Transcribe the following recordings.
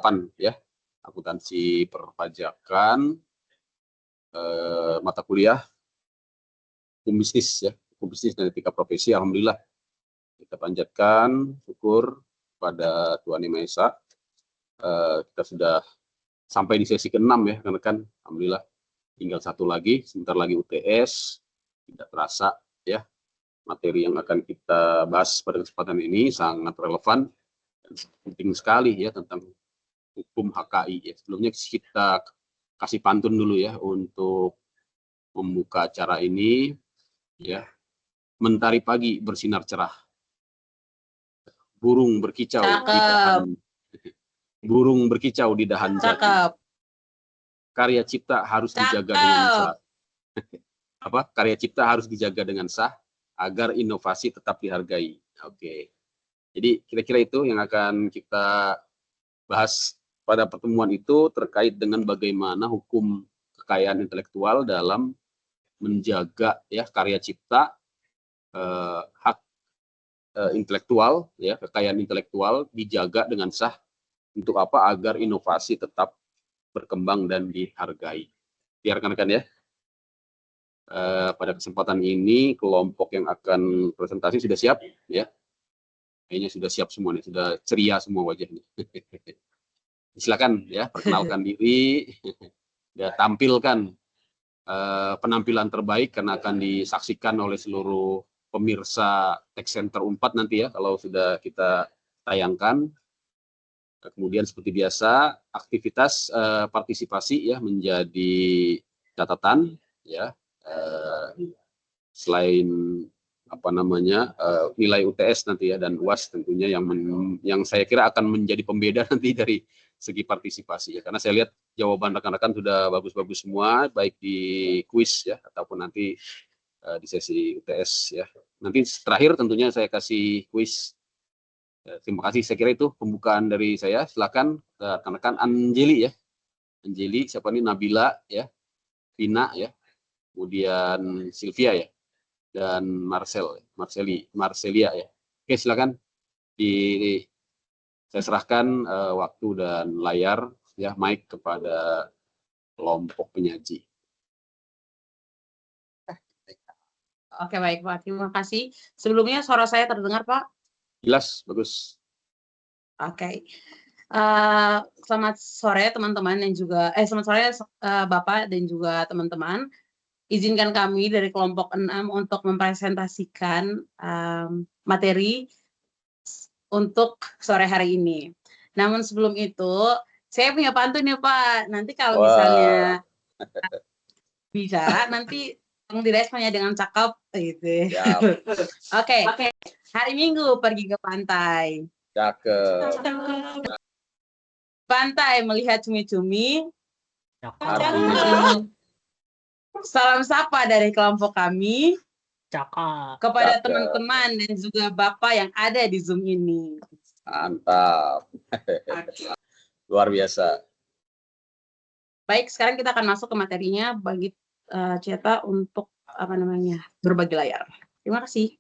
8 ya, akuntansi perpajakan, mata kuliah hukum bisnis ya, hukum bisnis dan etika profesi. Alhamdulillah kita panjatkan syukur pada Tuhan Yang Maha Esa. Kita sudah sampai di sesi ke-6 ya rekan-rekan. Alhamdulillah tinggal satu lagi, sebentar lagi UTS. Tidak terasa ya, materi yang akan kita bahas pada kesempatan ini sangat relevan dan penting sekali ya tentang hukum HKI ya. Sebelumnya kita kasih pantun dulu ya untuk membuka acara ini ya. Mentari pagi bersinar cerah, burung berkicau di dahan, burung berkicau di dahan jati. Karya cipta harus dijaga dengan sah. Karya cipta harus dijaga dengan sah agar inovasi tetap dihargai. Oke. Jadi kira-kira itu yang akan kita bahas pada pertemuan itu, terkait dengan bagaimana hukum kekayaan intelektual dalam menjaga ya karya cipta, hak intelektual ya, kekayaan intelektual dijaga dengan sah. Untuk apa? Agar inovasi tetap berkembang dan dihargai. Ya rekan-rekan ya. Pada kesempatan ini kelompok yang akan presentasi sudah siap ya. Kayaknya sudah siap semua nih, sudah ceria semua wajahnya. Silakan ya, perkenalkan diri, ya, tampilkan penampilan terbaik karena akan disaksikan oleh seluruh pemirsa Tech Center Unpad nanti ya kalau sudah kita tayangkan. Kemudian seperti biasa aktivitas partisipasi ya menjadi catatan ya, selain nilai UTS nanti ya dan UAS tentunya yang saya kira akan menjadi pembeda nanti dari segi partisipasi ya, karena saya lihat jawaban rekan-rekan sudah bagus-bagus semua baik di kuis ya ataupun nanti di sesi UTS ya. Nanti terakhir tentunya saya kasih kuis. Terima kasih, saya kira itu pembukaan dari saya. Silakan rekan-rekan. Anjeli ya, Anjeli siapa nih, Nabila ya, Vina ya, kemudian Sylvia ya, dan Marcelia ya. Oke, silakan saya serahkan waktu dan layar ya, mic kepada kelompok penyaji. Oke, baik Pak, terima kasih. Sebelumnya suara saya terdengar Pak? Jelas, bagus. Oke. Selamat sore teman-teman dan juga selamat sore Bapak dan juga teman-teman. Izinkan kami dari kelompok 6 untuk mempresentasikan materi untuk sore hari ini. Namun sebelum itu, saya punya pantun ya Pak. Nanti kalau misalnya bisa, nanti diresponnya dengan cakep gitu. Oke. Hari Minggu pergi ke pantai. Cakep. Pantai melihat cumi-cumi. Salam sapa dari kelompok kami. Kepada teman-teman dan juga Bapak yang ada di Zoom ini. Mantap. Luar biasa. Baik, sekarang kita akan masuk ke materinya bagi Ceta untuk berbagi layar. Terima kasih.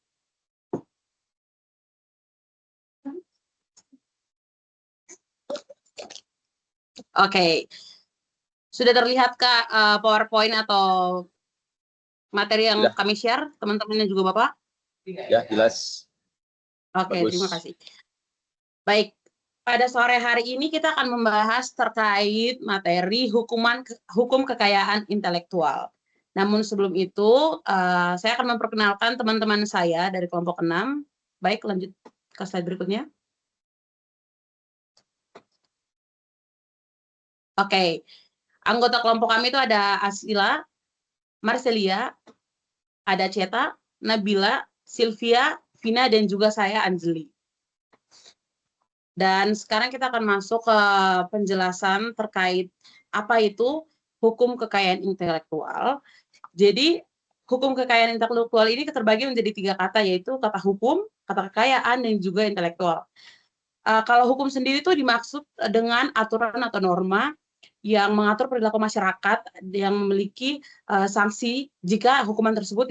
Oke. Sudah terlihat Kak PowerPoint atau materi yang kami share, teman-teman dan juga Bapak? Ya, jelas. Oke, terima kasih. Baik, pada sore hari ini kita akan membahas terkait materi hukum kekayaan intelektual. Namun sebelum itu, saya akan memperkenalkan teman-teman saya dari kelompok 6. Baik, lanjut ke slide berikutnya. Oke, anggota kelompok kami itu ada Asila, Marcelia, ada Ceta, Nabila, Sylvia, Vina, dan juga saya, Anjeli. Dan sekarang kita akan masuk ke penjelasan terkait apa itu hukum kekayaan intelektual. Jadi, hukum kekayaan intelektual ini terbagi menjadi 3 kata, yaitu kata hukum, kata kekayaan, dan juga intelektual. Kalau hukum sendiri itu dimaksud dengan aturan atau norma yang mengatur perilaku masyarakat yang memiliki sanksi jika hukuman tersebut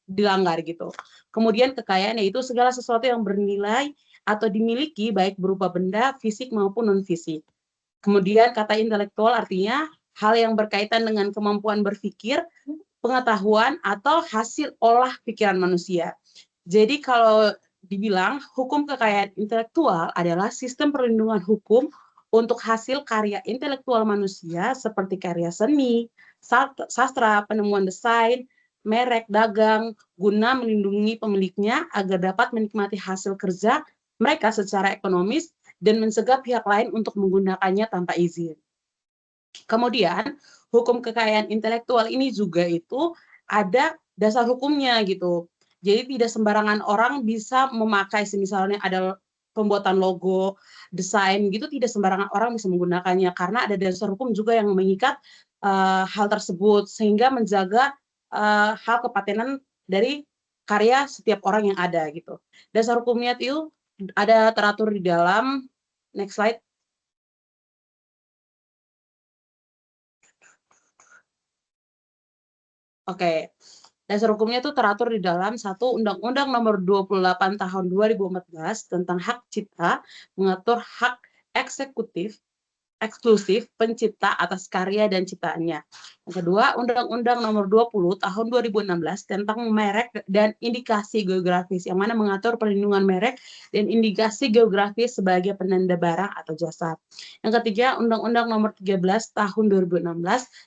dilanggar gitu. Kemudian kekayaan yaitu segala sesuatu yang bernilai atau dimiliki baik berupa benda fisik maupun non fisik. Kemudian kata intelektual artinya hal yang berkaitan dengan kemampuan berpikir, pengetahuan, atau hasil olah pikiran manusia. Jadi kalau dibilang hukum kekayaan intelektual adalah sistem perlindungan hukum untuk hasil karya intelektual manusia seperti karya seni, sastra, penemuan desain, merek, dagang, guna melindungi pemiliknya agar dapat menikmati hasil kerja mereka secara ekonomis dan mencegah pihak lain untuk menggunakannya tanpa izin. Kemudian, hukum kekayaan intelektual ini juga itu ada dasar hukumnya gitu. Jadi tidak sembarangan orang bisa memakai, misalnya ada pembuatan logo, desain gitu, tidak sembarangan orang bisa menggunakannya karena ada dasar hukum juga yang mengikat hal tersebut sehingga menjaga hak kepatenan dari karya setiap orang yang ada gitu. Dasar hukumnya itu ada teratur di dalam, next slide. Oke, dasar hukumnya itu teratur di dalam satu Undang-Undang Nomor 28 Tahun 2014 tentang hak cipta, mengatur hak eksekutif eksklusif pencipta atas karya dan ciptaannya. Yang kedua, Undang-Undang Nomor 20 Tahun 2016 tentang merek dan indikasi geografis, yang mana mengatur perlindungan merek dan indikasi geografis sebagai penanda barang atau jasa. Yang ketiga, Undang-Undang Nomor 13 Tahun 2016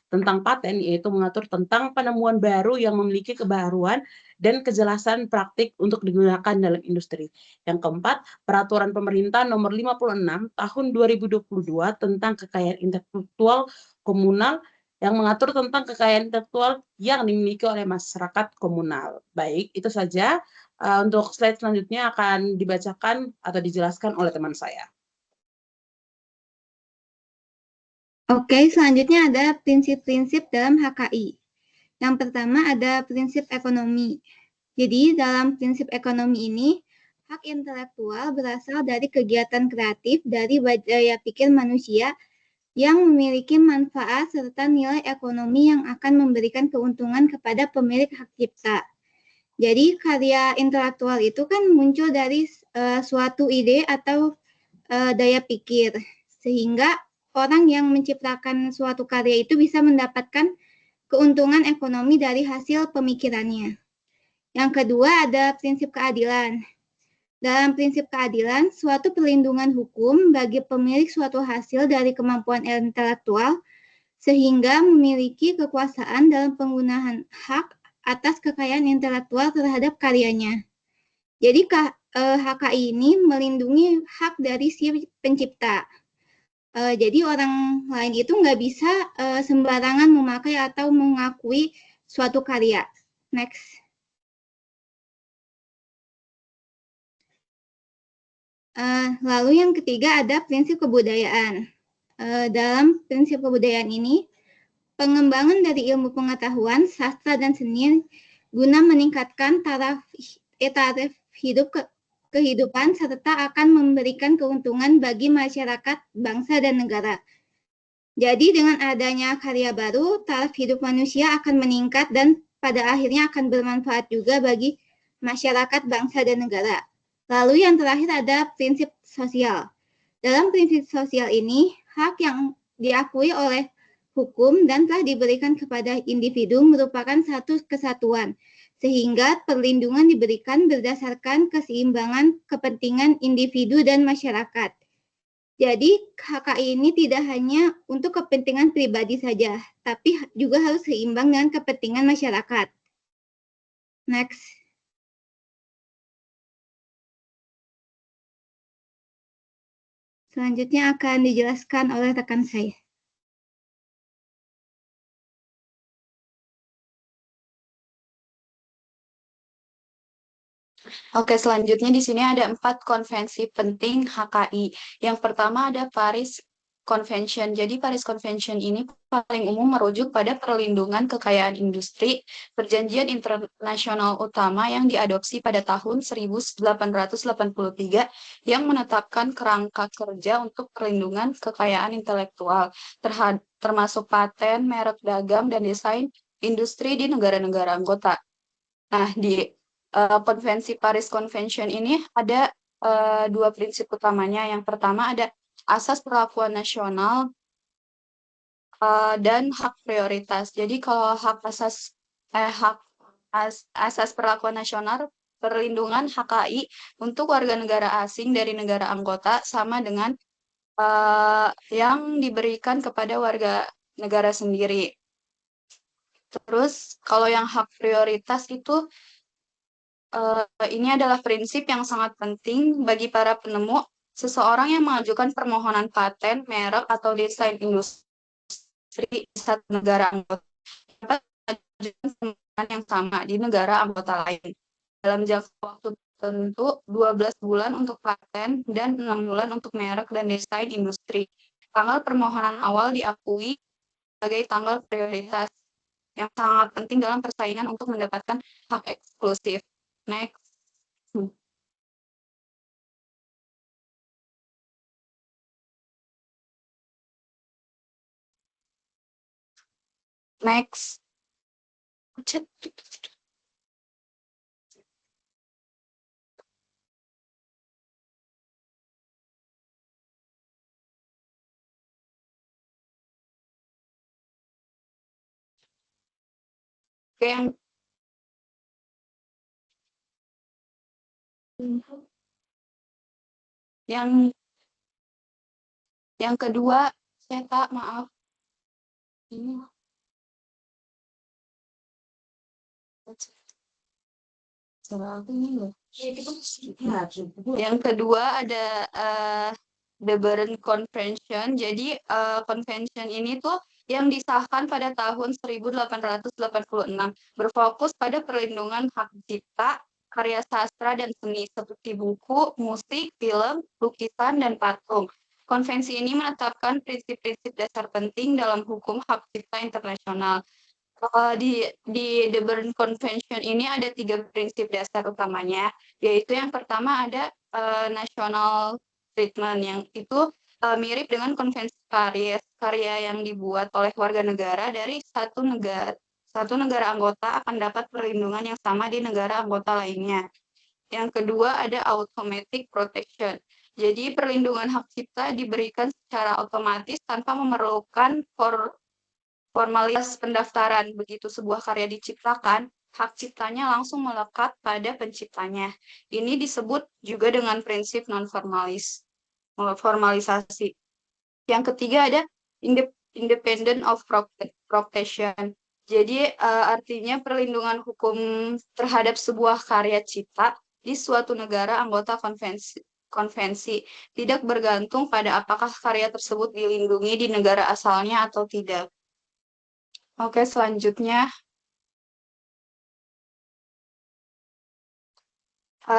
tentang paten, yaitu mengatur tentang penemuan baru yang memiliki kebaruan dan kejelasan praktik untuk digunakan dalam industri. Yang keempat, Peraturan Pemerintah Nomor 56 Tahun 2022 tentang kekayaan intelektual komunal yang mengatur tentang kekayaan intelektual yang dimiliki oleh masyarakat komunal. Baik, itu saja. Untuk slide selanjutnya akan dibacakan atau dijelaskan oleh teman saya. Oke, selanjutnya ada prinsip-prinsip dalam HKI. Yang pertama ada prinsip ekonomi. Jadi dalam prinsip ekonomi ini, hak intelektual berasal dari kegiatan kreatif dari daya pikir manusia yang memiliki manfaat serta nilai ekonomi yang akan memberikan keuntungan kepada pemilik hak cipta. Jadi karya intelektual itu kan muncul dari suatu ide atau daya pikir, sehingga orang yang menciptakan suatu karya itu bisa mendapatkan keuntungan ekonomi dari hasil pemikirannya. Yang kedua ada prinsip keadilan. Dalam prinsip keadilan, suatu perlindungan hukum bagi pemilik suatu hasil dari kemampuan intelektual sehingga memiliki kekuasaan dalam penggunaan hak atas kekayaan intelektual terhadap karyanya. Jadi HKI ini melindungi hak dari si pencipta. Jadi orang lain itu nggak bisa sembarangan memakai atau mengakui suatu karya. Next. Lalu yang ketiga ada prinsip kebudayaan. Dalam prinsip kebudayaan ini, pengembangan dari ilmu pengetahuan, sastra, dan seni guna meningkatkan taraf hidup kehidupan serta akan memberikan keuntungan bagi masyarakat, bangsa, dan negara. Jadi dengan adanya karya baru, taraf hidup manusia akan meningkat dan pada akhirnya akan bermanfaat juga bagi masyarakat, bangsa, dan negara. Lalu yang terakhir ada prinsip sosial. Dalam prinsip sosial ini, hak yang diakui oleh hukum dan telah diberikan kepada individu merupakan satu kesatuan, sehingga perlindungan diberikan berdasarkan keseimbangan kepentingan individu dan masyarakat. Jadi HKI ini tidak hanya untuk kepentingan pribadi saja, tapi juga harus seimbang dengan kepentingan masyarakat. Next. Selanjutnya akan dijelaskan oleh rekan saya. Oke, selanjutnya di sini ada 4 konvensi penting HKI. Yang pertama ada Paris Convention. Jadi Paris Convention ini paling umum merujuk pada perlindungan kekayaan industri, perjanjian internasional utama yang diadopsi pada tahun 1883 yang menetapkan kerangka kerja untuk perlindungan kekayaan intelektual, termasuk paten, merek dagang, dan desain industri di negara-negara anggota. Nah, di Konvensi Paris Convention ini ada 2 prinsip utamanya. Yang pertama ada asas perlakuan nasional, dan hak prioritas. Jadi kalau asas perlakuan nasional, perlindungan HKI untuk warga negara asing dari negara anggota sama dengan yang diberikan kepada warga negara sendiri. Terus kalau yang hak prioritas itu ini adalah prinsip yang sangat penting bagi para penemu. Seseorang yang mengajukan permohonan paten, merek, atau desain industri di satu negara anggota dapat mengajukan permohonan yang sama di negara anggota lain dalam jangka waktu tertentu 12 bulan untuk paten dan 6 bulan untuk merek dan desain industri. Tanggal permohonan awal diakui sebagai tanggal prioritas yang sangat penting dalam persaingan untuk mendapatkan hak eksklusif. Next. Next. Oke, yang kedua, saya tak maaf. Ini yang kedua ada The Berne Convention. Jadi convention ini tuh yang disahkan pada tahun 1886 berfokus pada perlindungan hak cipta, karya sastra dan seni seperti buku, musik, film, lukisan, dan patung. Konvensi ini menetapkan prinsip-prinsip dasar penting dalam hukum hak cipta internasional. Di The Berne Convention ini ada 3 prinsip dasar utamanya, yaitu yang pertama ada national treatment, yang itu mirip dengan Konvensi Paris, karya yang dibuat oleh warga negara dari satu negara anggota akan dapat perlindungan yang sama di negara anggota lainnya. Yang kedua ada automatic protection. Jadi perlindungan hak cipta diberikan secara otomatis tanpa memerlukan formalitas pendaftaran. Begitu sebuah karya diciptakan, hak ciptanya langsung melekat pada penciptanya. Ini disebut juga dengan prinsip formalisasi. Yang ketiga ada independent of protection. Jadi artinya perlindungan hukum terhadap sebuah karya cipta di suatu negara anggota konvensi tidak bergantung pada apakah karya tersebut dilindungi di negara asalnya atau tidak. Oke, selanjutnya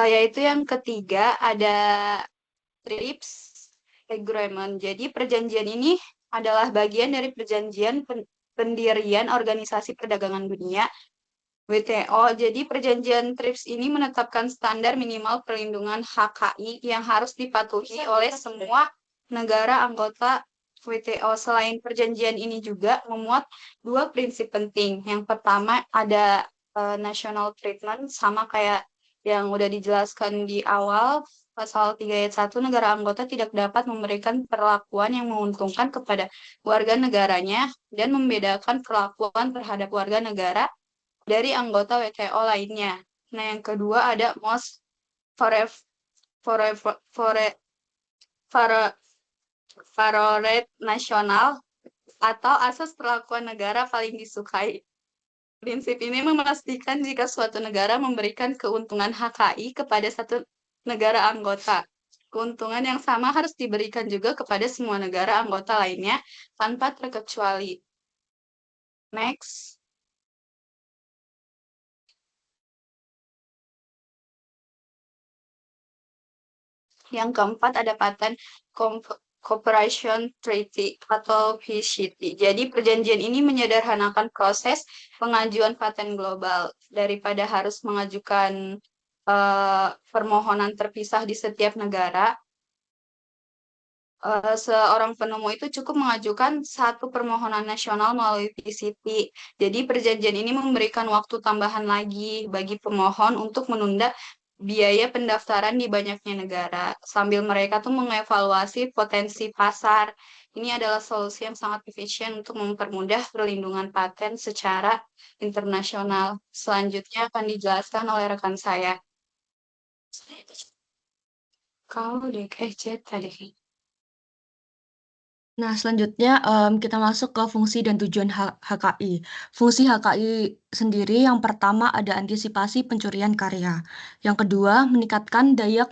yaitu yang ketiga ada TRIPS Agreement. Jadi perjanjian ini adalah bagian dari perjanjian pendirian Organisasi Perdagangan Dunia WTO. Jadi perjanjian TRIPS ini menetapkan standar minimal perlindungan HKI yang harus dipatuhi oleh semua negara anggota WTO. Selain perjanjian ini juga memuat 2 prinsip penting. Yang pertama ada national treatment, sama kayak yang udah dijelaskan di awal, pasal 3 ayat 1, negara anggota tidak dapat memberikan perlakuan yang menguntungkan kepada warga negaranya dan membedakan perlakuan terhadap warga negara dari anggota WTO lainnya. Nah, yang kedua ada most favorite nasional atau asas perlakuan negara paling disukai. Prinsip ini memastikan jika suatu negara memberikan keuntungan HKI kepada satu negara anggota, keuntungan yang sama harus diberikan juga kepada semua negara anggota lainnya tanpa terkecuali. Next. Yang keempat ada Patent Cooperation Treaty atau PCT. Jadi perjanjian ini menyederhanakan proses pengajuan paten global daripada harus mengajukan permohonan terpisah di setiap negara. Seorang penemu itu cukup mengajukan satu permohonan nasional melalui PCT. Jadi perjanjian ini memberikan waktu tambahan lagi bagi pemohon untuk menunda biaya pendaftaran di banyaknya negara, sambil mereka tuh mengevaluasi potensi pasar. Ini adalah solusi yang sangat efisien untuk mempermudah perlindungan paten secara internasional. Selanjutnya akan dijelaskan oleh rekan saya. Kalau tadi. Nah, selanjutnya kita masuk ke fungsi dan tujuan HKI. Fungsi HKI sendiri yang pertama ada antisipasi pencurian karya. Yang kedua, meningkatkan daya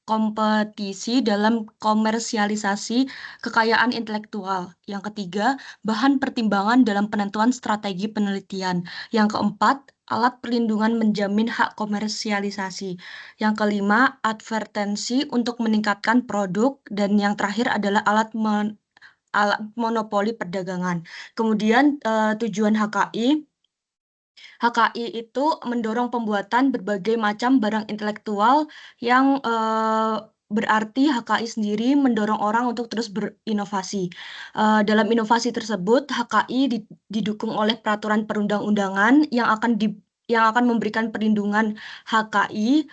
kompetisi dalam komersialisasi kekayaan intelektual. Yang ketiga, bahan pertimbangan dalam penentuan strategi penelitian. Yang keempat, alat perlindungan menjamin hak komersialisasi. Yang kelima, advertensi untuk meningkatkan produk. Dan yang terakhir adalah alat monopoli perdagangan. Kemudian tujuan HKI itu mendorong pembuatan berbagai macam barang intelektual yang berarti HKI sendiri mendorong orang untuk terus berinovasi. Dalam inovasi tersebut, HKI didukung oleh peraturan perundang-undangan yang akan memberikan perlindungan HKI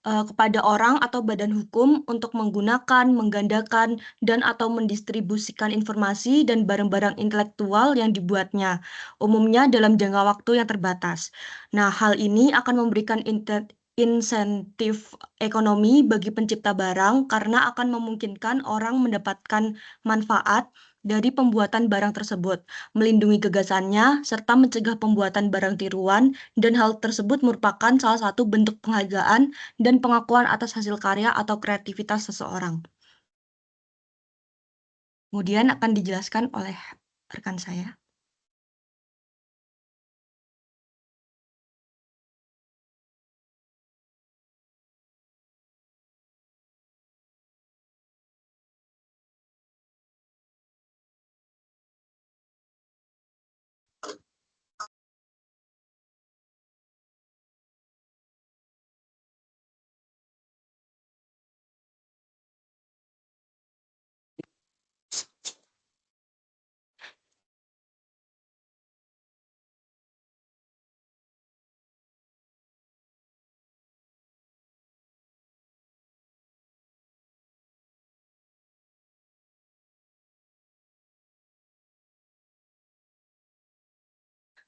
kepada orang atau badan hukum untuk menggunakan, menggandakan, dan atau mendistribusikan informasi dan barang-barang intelektual yang dibuatnya, umumnya dalam jangka waktu yang terbatas. Nah, hal ini akan memberikan insentif ekonomi bagi pencipta barang karena akan memungkinkan orang mendapatkan manfaat dari pembuatan barang tersebut, melindungi gagasannya, serta mencegah pembuatan barang tiruan, dan hal tersebut merupakan salah satu bentuk penghargaan dan pengakuan atas hasil karya atau kreativitas seseorang. Kemudian akan dijelaskan oleh rekan saya.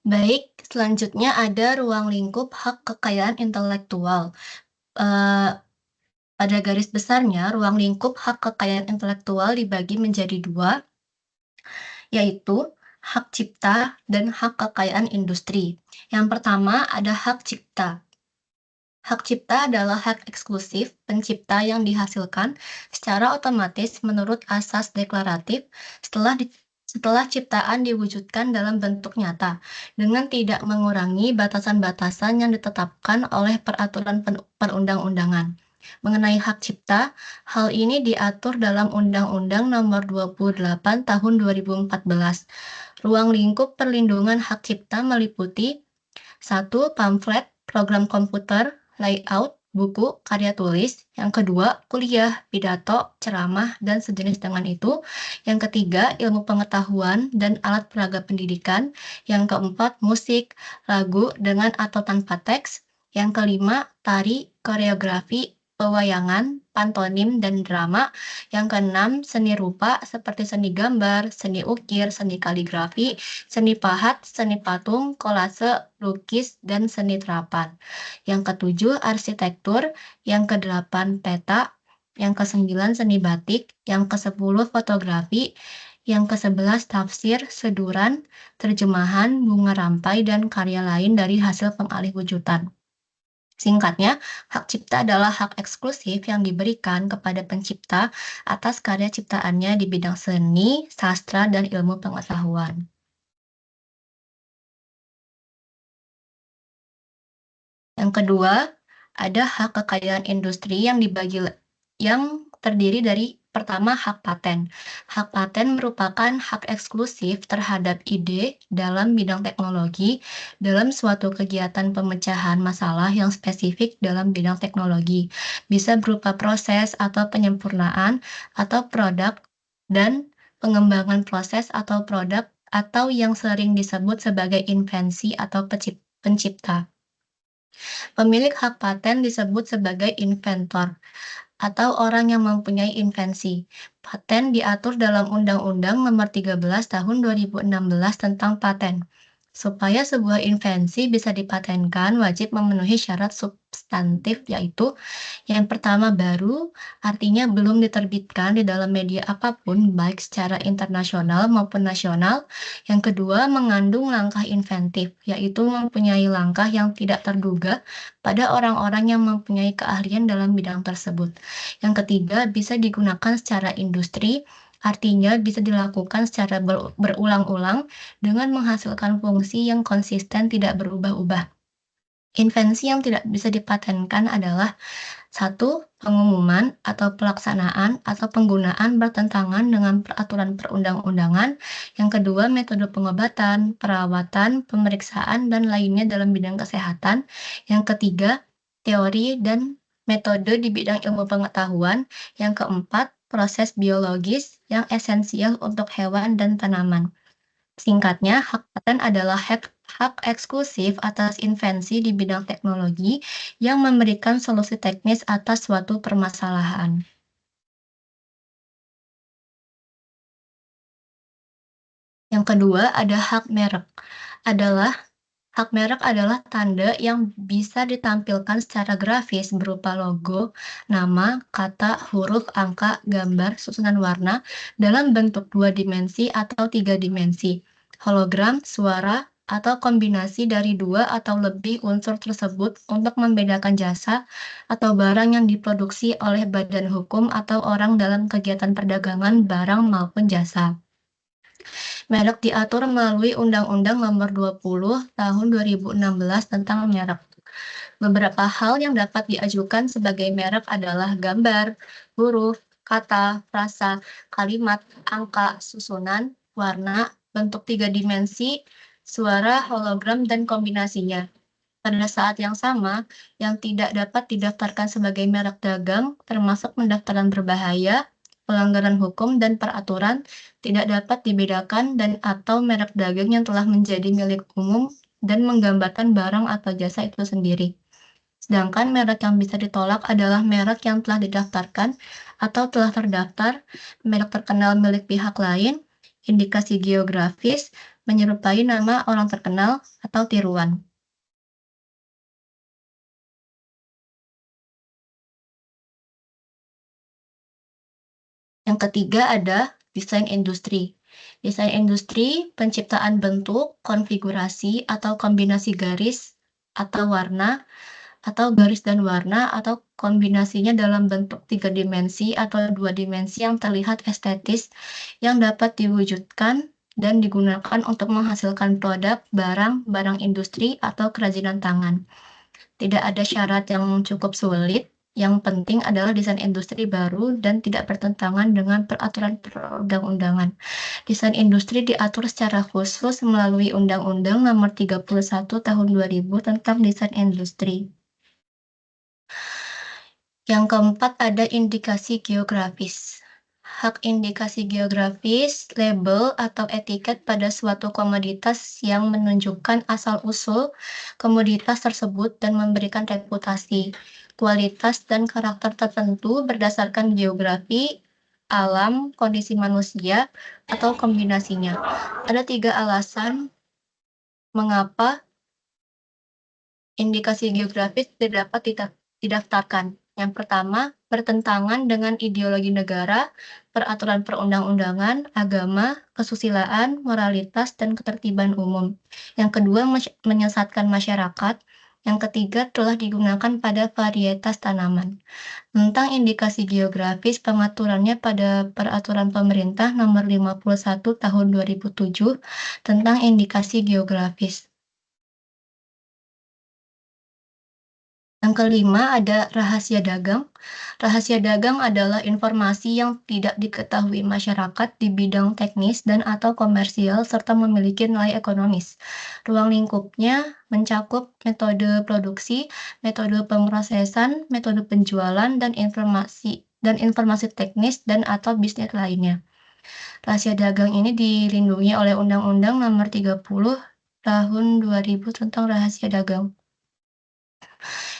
Baik, selanjutnya ada ruang lingkup hak kekayaan intelektual. Pada garis besarnya, ruang lingkup hak kekayaan intelektual dibagi menjadi dua, yaitu hak cipta dan hak kekayaan industri. Yang pertama ada hak cipta. Hak cipta adalah hak eksklusif pencipta yang dihasilkan secara otomatis menurut asas deklaratif setelah ciptaan diwujudkan dalam bentuk nyata, dengan tidak mengurangi batasan-batasan yang ditetapkan oleh peraturan perundang-undangan. Mengenai hak cipta, hal ini diatur dalam Undang-Undang Nomor 28 Tahun 2014. Ruang lingkup perlindungan hak cipta meliputi 1. Pamflet, program komputer, layout, buku, karya tulis. Yang kedua, kuliah, pidato, ceramah, dan sejenis dengan itu. Yang ketiga, ilmu pengetahuan dan alat peraga pendidikan. Yang keempat, musik, lagu dengan atau tanpa teks. Yang kelima, tari, koreografi, pewayangan, pantomim, dan drama. Yang keenam, seni rupa seperti seni gambar, seni ukir, seni kaligrafi, seni pahat, seni patung, kolase, lukis, dan seni terapan. Yang ketujuh, arsitektur. Yang kedelapan, peta. Yang kesembilan, seni batik. Yang kesepuluh, fotografi. Yang ke-11, tafsir, seduran, terjemahan, bunga rampai, dan karya lain dari hasil pengalihwujudan. Singkatnya, hak cipta adalah hak eksklusif yang diberikan kepada pencipta atas karya ciptaannya di bidang seni, sastra, dan ilmu pengetahuan. Yang kedua, ada hak kekayaan industri yang terdiri dari pertama, hak paten. Hak paten merupakan hak eksklusif terhadap ide dalam bidang teknologi dalam suatu kegiatan pemecahan masalah yang spesifik dalam bidang teknologi. Bisa berupa proses atau penyempurnaan atau produk dan pengembangan proses atau produk atau yang sering disebut sebagai invensi atau pencipta. Pemilik hak paten disebut sebagai inventor atau orang yang mempunyai invensi. Paten diatur dalam Undang-Undang Nomor 13 Tahun 2016 tentang paten. Supaya sebuah invensi bisa dipatenkan, wajib memenuhi syarat substantif, yaitu yang pertama baru, artinya belum diterbitkan di dalam media apapun, baik secara internasional maupun nasional. Yang kedua, mengandung langkah inventif, yaitu mempunyai langkah yang tidak terduga pada orang-orang yang mempunyai keahlian dalam bidang tersebut. Yang ketiga, bisa digunakan secara industri, artinya bisa dilakukan secara berulang-ulang dengan menghasilkan fungsi yang konsisten tidak berubah-ubah. Invensi yang tidak bisa dipatenkan adalah 1. Pengumuman atau pelaksanaan atau penggunaan bertentangan dengan peraturan perundang-undangan. Yang kedua, metode pengobatan, perawatan, pemeriksaan, dan lainnya dalam bidang kesehatan. Yang ketiga, teori dan metode di bidang ilmu pengetahuan. Yang keempat, proses biologis yang esensial untuk hewan dan tanaman. Singkatnya, hak paten adalah hak eksklusif atas invensi di bidang teknologi yang memberikan solusi teknis atas suatu permasalahan. Yang kedua, ada hak merek. Hak merek adalah tanda yang bisa ditampilkan secara grafis berupa logo, nama, kata, huruf, angka, gambar, susunan warna dalam bentuk 2 dimensi atau 3 dimensi, hologram, suara, atau kombinasi dari 2 atau lebih unsur tersebut untuk membedakan jasa atau barang yang diproduksi oleh badan hukum atau orang dalam kegiatan perdagangan barang maupun jasa. Merek diatur melalui Undang-Undang Nomor 20 Tahun 2016 tentang merek. Beberapa hal yang dapat diajukan sebagai merek adalah gambar, huruf, kata, frasa, kalimat, angka, susunan, warna, bentuk 3 dimensi, suara, hologram, dan kombinasinya. Pada saat yang sama, yang tidak dapat didaftarkan sebagai merek dagang, termasuk pendaftaran berbahaya, pelanggaran hukum dan peraturan, tidak dapat dibedakan dan atau merek dagang yang telah menjadi milik umum dan menggambarkan barang atau jasa itu sendiri. Sedangkan merek yang bisa ditolak adalah merek yang telah didaftarkan atau telah terdaftar, merek terkenal milik pihak lain, indikasi geografis, menyerupai nama orang terkenal, atau tiruan. Yang ketiga ada desain industri. Desain industri, penciptaan bentuk, konfigurasi, atau kombinasi garis atau warna, atau garis dan warna, atau kombinasinya dalam bentuk 3 dimensi atau 2 dimensi yang terlihat estetis, yang dapat diwujudkan dan digunakan untuk menghasilkan produk, barang industri, atau kerajinan tangan. Tidak ada syarat yang cukup sulit. Yang penting adalah desain industri baru dan tidak bertentangan dengan peraturan perundang-undangan. Desain industri diatur secara khusus melalui Undang-Undang Nomor 31 Tahun 2000 tentang desain industri. Yang keempat ada indikasi geografis. Hak indikasi geografis, label atau etiket pada suatu komoditas yang menunjukkan asal-usul komoditas tersebut dan memberikan reputasi, kualitas, dan karakter tertentu berdasarkan geografi, alam, kondisi manusia, atau kombinasinya. Ada 3 alasan mengapa indikasi geografis tidak dapat didaftarkan. Yang pertama, bertentangan dengan ideologi negara, peraturan perundang-undangan, agama, kesusilaan, moralitas, dan ketertiban umum. Yang kedua, menyesatkan masyarakat. Yang ketiga, telah digunakan pada varietas tanaman. Tentang indikasi geografis, pengaturannya pada Peraturan Pemerintah Nomor 51 Tahun 2007 tentang indikasi geografis. Yang kelima ada rahasia dagang. Rahasia dagang adalah informasi yang tidak diketahui masyarakat di bidang teknis dan atau komersial serta memiliki nilai ekonomis. Ruang lingkupnya mencakup metode produksi, metode pemrosesan, metode penjualan, dan informasi teknis dan atau bisnis lainnya. Rahasia dagang ini dilindungi oleh Undang-Undang Nomor 30 Tahun 2000 tentang rahasia dagang.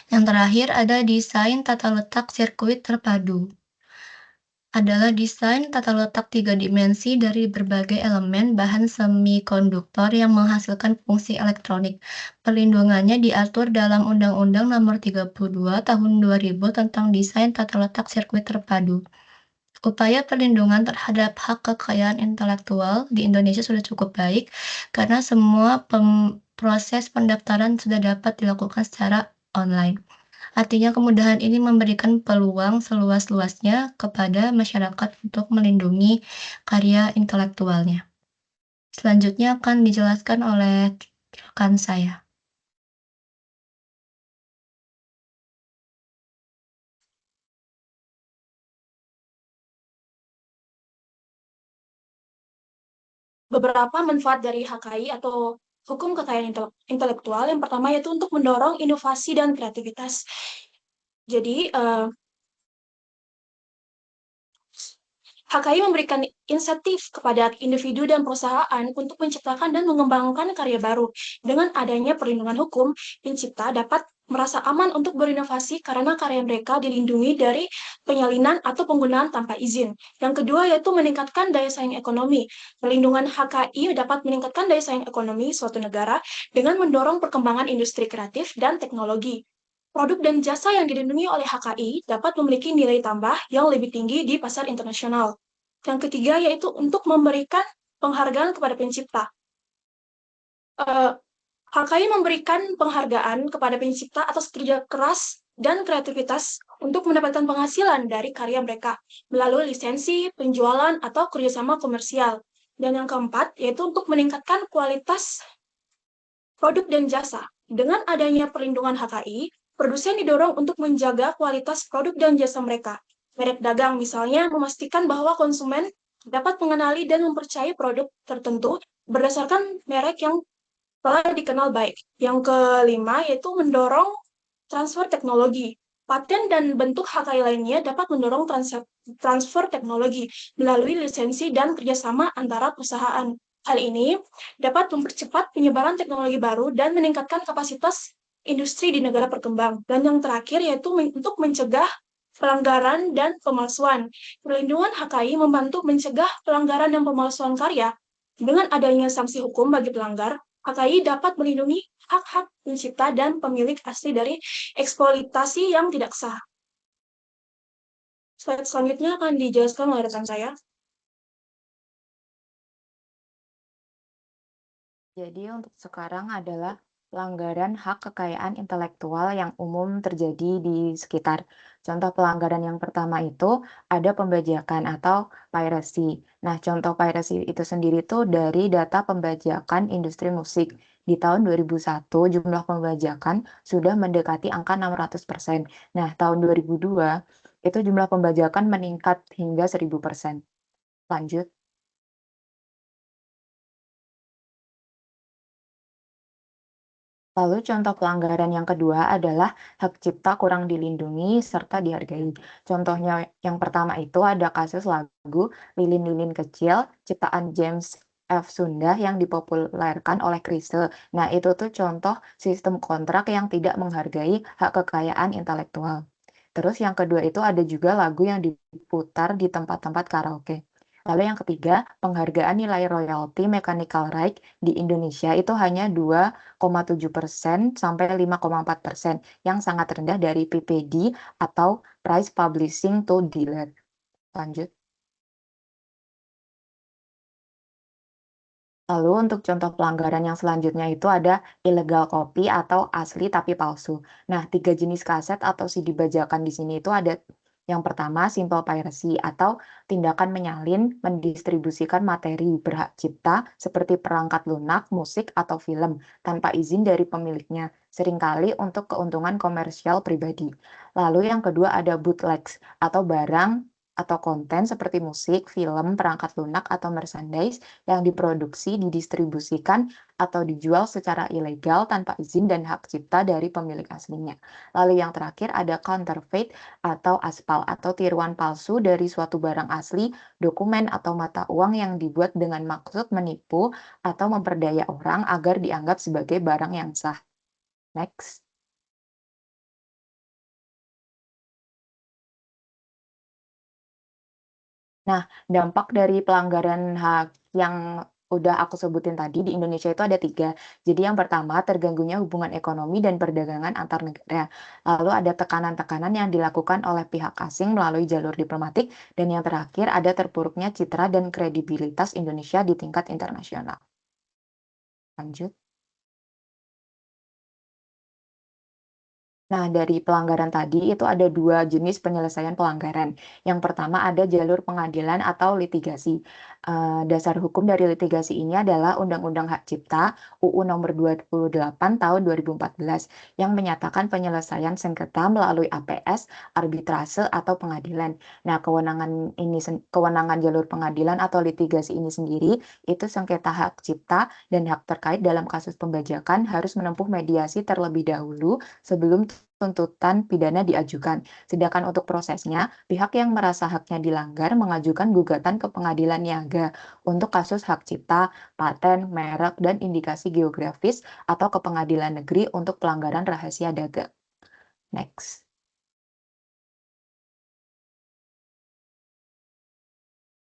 Yang terakhir ada desain tata letak sirkuit terpadu. Adalah desain tata letak 3 dimensi dari berbagai elemen bahan semikonduktor yang menghasilkan fungsi elektronik. Perlindungannya diatur dalam Undang-Undang Nomor 32 Tahun 2000 tentang Desain Tata Letak Sirkuit Terpadu. Upaya perlindungan terhadap hak kekayaan intelektual di Indonesia sudah cukup baik karena semua proses pendaftaran sudah dapat dilakukan secara online. Artinya kemudahan ini memberikan peluang seluas-luasnya kepada masyarakat untuk melindungi karya intelektualnya. Selanjutnya akan dijelaskan oleh rekan saya. Beberapa manfaat dari HKI atau hukum kekayaan intelektual. Yang pertama yaitu untuk mendorong inovasi dan kreativitas. Jadi, HKI memberikan insentif kepada individu dan perusahaan untuk menciptakan dan mengembangkan karya baru. Dengan adanya perlindungan hukum, pencipta dapat merasa aman untuk berinovasi karena karya mereka dilindungi dari penyalinan atau penggunaan tanpa izin. Yang kedua yaitu meningkatkan daya saing ekonomi. Perlindungan HKI dapat meningkatkan daya saing ekonomi suatu negara dengan mendorong perkembangan industri kreatif dan teknologi. Produk dan jasa yang dilindungi oleh HKI dapat memiliki nilai tambah yang lebih tinggi di pasar internasional. Yang ketiga yaitu untuk memberikan penghargaan kepada pencipta. HKI memberikan penghargaan kepada pencipta atas kerja keras dan kreativitas untuk mendapatkan penghasilan dari karya mereka melalui lisensi, penjualan, atau kerjasama komersial. Dan yang keempat yaitu untuk meningkatkan kualitas produk dan jasa. Dengan adanya perlindungan HKI, produsen didorong untuk menjaga kualitas produk dan jasa mereka. Merek dagang misalnya memastikan bahwa konsumen dapat mengenali dan mempercayai produk tertentu berdasarkan merek yang telah dikenal baik. Yang kelima yaitu mendorong transfer teknologi. Paten dan bentuk HKI lainnya dapat mendorong transfer teknologi melalui lisensi dan kerjasama antara perusahaan. Hal ini dapat mempercepat penyebaran teknologi baru dan meningkatkan kapasitas industri di negara berkembang. Dan yang terakhir yaitu untuk mencegah pelanggaran dan pemalsuan. Perlindungan HKI membantu mencegah pelanggaran dan pemalsuan karya. Dengan adanya sanksi hukum bagi pelanggar, HKI dapat melindungi hak-hak pencipta dan pemilik asli dari eksploitasi yang tidak sah. Slide selanjutnya akan dijelaskan oleh rekan saya. Jadi untuk sekarang adalah pelanggaran hak kekayaan intelektual yang umum terjadi di sekitar. Contoh pelanggaran yang pertama itu ada pembajakan atau piracy. Nah, contoh piracy itu sendiri tuh dari data pembajakan industri musik. Di tahun 2001 jumlah pembajakan sudah mendekati angka 600%. Nah, tahun 2002 itu jumlah pembajakan meningkat hingga 1000%. Lanjut. Lalu contoh pelanggaran yang kedua adalah hak cipta kurang dilindungi serta dihargai. Contohnya yang pertama itu ada kasus lagu Lilin-Lilin Kecil ciptaan James F. Sunda yang dipopulerkan oleh Chrisye. Nah, itu tuh contoh sistem kontrak yang tidak menghargai hak kekayaan intelektual. Terus yang kedua itu ada juga lagu yang diputar di tempat-tempat karaoke. Lalu yang ketiga, penghargaan nilai royalti mechanical right di Indonesia itu hanya 2,7% sampai 5,4%, yang sangat rendah dari PPD atau Price Publishing to Dealer. Lanjut. Lalu untuk contoh pelanggaran yang selanjutnya itu ada illegal copy atau asli tapi palsu. Nah, 3 jenis kaset atau CD bajakan di sini itu ada yang pertama simple piracy atau tindakan menyalin mendistribusikan materi berhak cipta seperti perangkat lunak, musik, atau film tanpa izin dari pemiliknya, seringkali untuk keuntungan komersial pribadi. Lalu yang kedua ada bootlegs atau barang atau konten seperti musik, film, perangkat lunak, atau merchandise yang diproduksi, didistribusikan, atau dijual secara ilegal tanpa izin dan hak cipta dari pemilik aslinya. Lalu yang terakhir ada counterfeit atau aspal atau tiruan palsu dari suatu barang asli, dokumen, atau mata uang yang dibuat dengan maksud menipu atau memperdaya orang agar dianggap sebagai barang yang sah. Next. Nah, dampak dari pelanggaran hak yang udah aku sebutin tadi di Indonesia itu ada 3. Jadi yang pertama, terganggunya hubungan ekonomi dan perdagangan antar negara. Lalu ada tekanan-tekanan yang dilakukan oleh pihak asing melalui jalur diplomatik. Dan yang terakhir, ada terpuruknya citra dan kredibilitas Indonesia di tingkat internasional. Lanjut. Nah, dari pelanggaran tadi itu ada 2 jenis penyelesaian pelanggaran. Yang pertama ada jalur pengadilan atau litigasi. Dasar hukum dari litigasi ini adalah Undang-Undang Hak Cipta UU Nomor 28 Tahun 2014 yang menyatakan penyelesaian sengketa melalui APS, arbitrase atau pengadilan. Nah, kewenangan jalur pengadilan atau litigasi ini sendiri itu sengketa hak cipta dan hak terkait dalam kasus pembajakan harus menempuh mediasi terlebih dahulu sebelum tuntutan pidana diajukan. Sedangkan untuk prosesnya, pihak yang merasa haknya dilanggar mengajukan gugatan ke pengadilan niaga untuk kasus hak cipta, paten, merek, dan indikasi geografis atau ke pengadilan negeri untuk pelanggaran rahasia dagang. Next.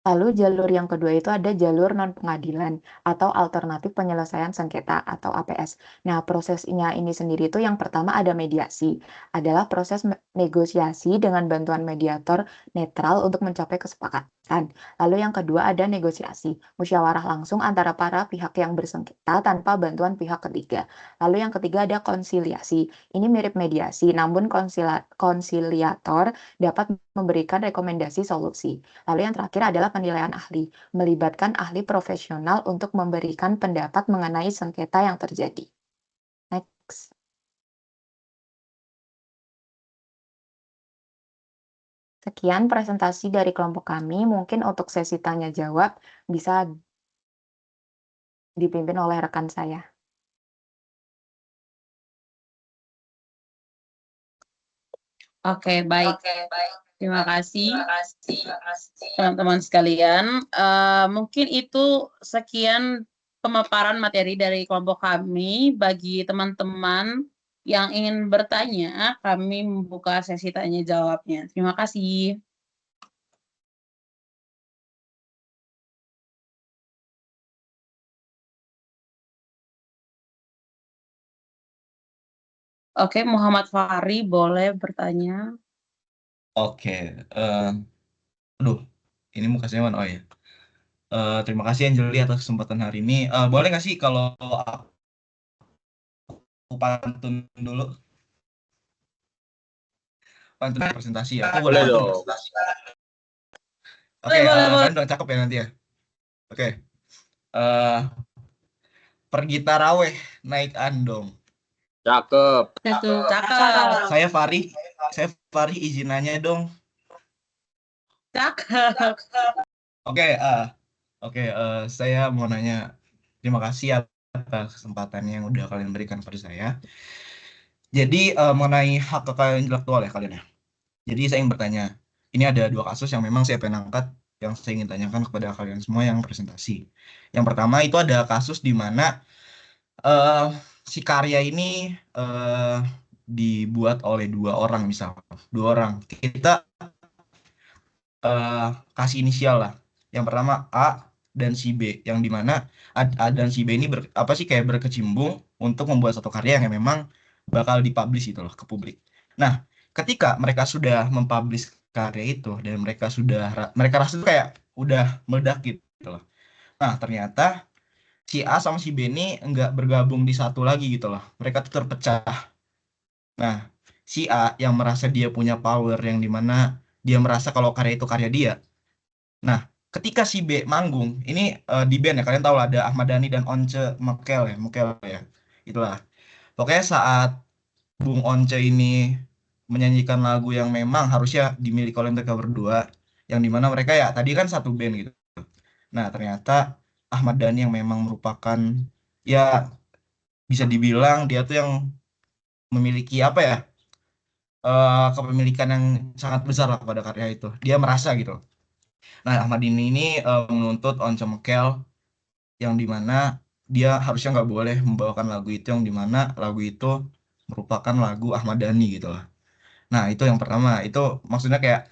Lalu jalur yang kedua itu ada jalur non-pengadilan atau alternatif penyelesaian sengketa atau APS. Nah, prosesnya ini sendiri itu yang pertama ada mediasi. Adalah proses negosiasi dengan bantuan mediator netral untuk mencapai kesepakatan. Lalu yang kedua ada negosiasi, musyawarah langsung antara para pihak yang bersengketa tanpa bantuan pihak ketiga. Lalu yang ketiga ada konsiliasi. Ini mirip mediasi, namun konsiliator dapat memberikan rekomendasi solusi. Lalu yang terakhir adalah penilaian ahli, melibatkan ahli profesional untuk memberikan pendapat mengenai sengketa yang terjadi. Next. Sekian presentasi dari kelompok kami. Mungkin untuk sesi tanya jawab bisa dipimpin oleh rekan saya. Oke, baik. Terima kasih teman-teman sekalian. Mungkin itu sekian pemaparan materi dari kelompok kami. Bagi teman-teman yang ingin bertanya, kami membuka sesi tanya jawabnya. Terima kasih. Oke, Muhammad Fahri boleh bertanya. Oke, aduh, ini muka saya mana? Oh ya. Terima kasih Anjeli atas kesempatan hari ini. Boleh nggak sih kalau aku pantun dulu? Pantun presentasi ya. Aku boleh pantun presentasi. Oke, kalian udah cakep ya nanti ya. Oke. Pergi taraweh naik andong. Cakep. Cakep. Saya Fari izin nanya dong. Cakep. Oke, saya mau nanya. Terima kasih atas kesempatan yang udah kalian berikan pada saya. Jadi mengenai hak kekayaan intelektual ya kalian ya. Jadi saya ingin bertanya, ini ada 2 kasus yang memang saya pengen angkat, yang saya ingin tanyakan kepada kalian semua yang presentasi. Yang pertama itu ada kasus di mana si karya ini dibuat oleh 2 orang misalnya, 2 orang. Kita kasih inisial lah. Yang pertama A dan si B, yang dimana A dan si B ini kayak berkecimpung untuk membuat satu karya yang memang bakal dipublish itu loh ke publik. Nah, ketika mereka sudah mempublish karya itu dan mereka rasa itu kayak udah meledak gitu loh. Nah, ternyata si A sama si B ini enggak bergabung di satu lagi gitu loh. Mereka tuh terpecah. Nah, si A yang merasa dia punya power yang dimana dia merasa kalau karya itu karya dia. Nah, ketika si B manggung, ini di band ya, kalian tahu lah ada Ahmad Dhani dan Once Mekel ya. Itulah. Pokoknya saat Bung Once ini menyanyikan lagu yang memang harusnya dimiliki oleh mereka berdua, yang dimana mereka ya tadi kan satu band gitu. Nah, ternyata Ahmad Dhani yang memang merupakan ya bisa dibilang dia tuh yang memiliki apa ya, kepemilikan yang sangat besar lah pada karya itu. Dia merasa gitu. Nah, Ahmad Dhani ini menuntut Once Mekel yang dimana dia harusnya nggak boleh membawakan lagu itu, yang dimana lagu itu merupakan lagu Ahmad Dhani gitu lah. Nah, itu yang pertama. Itu maksudnya kayak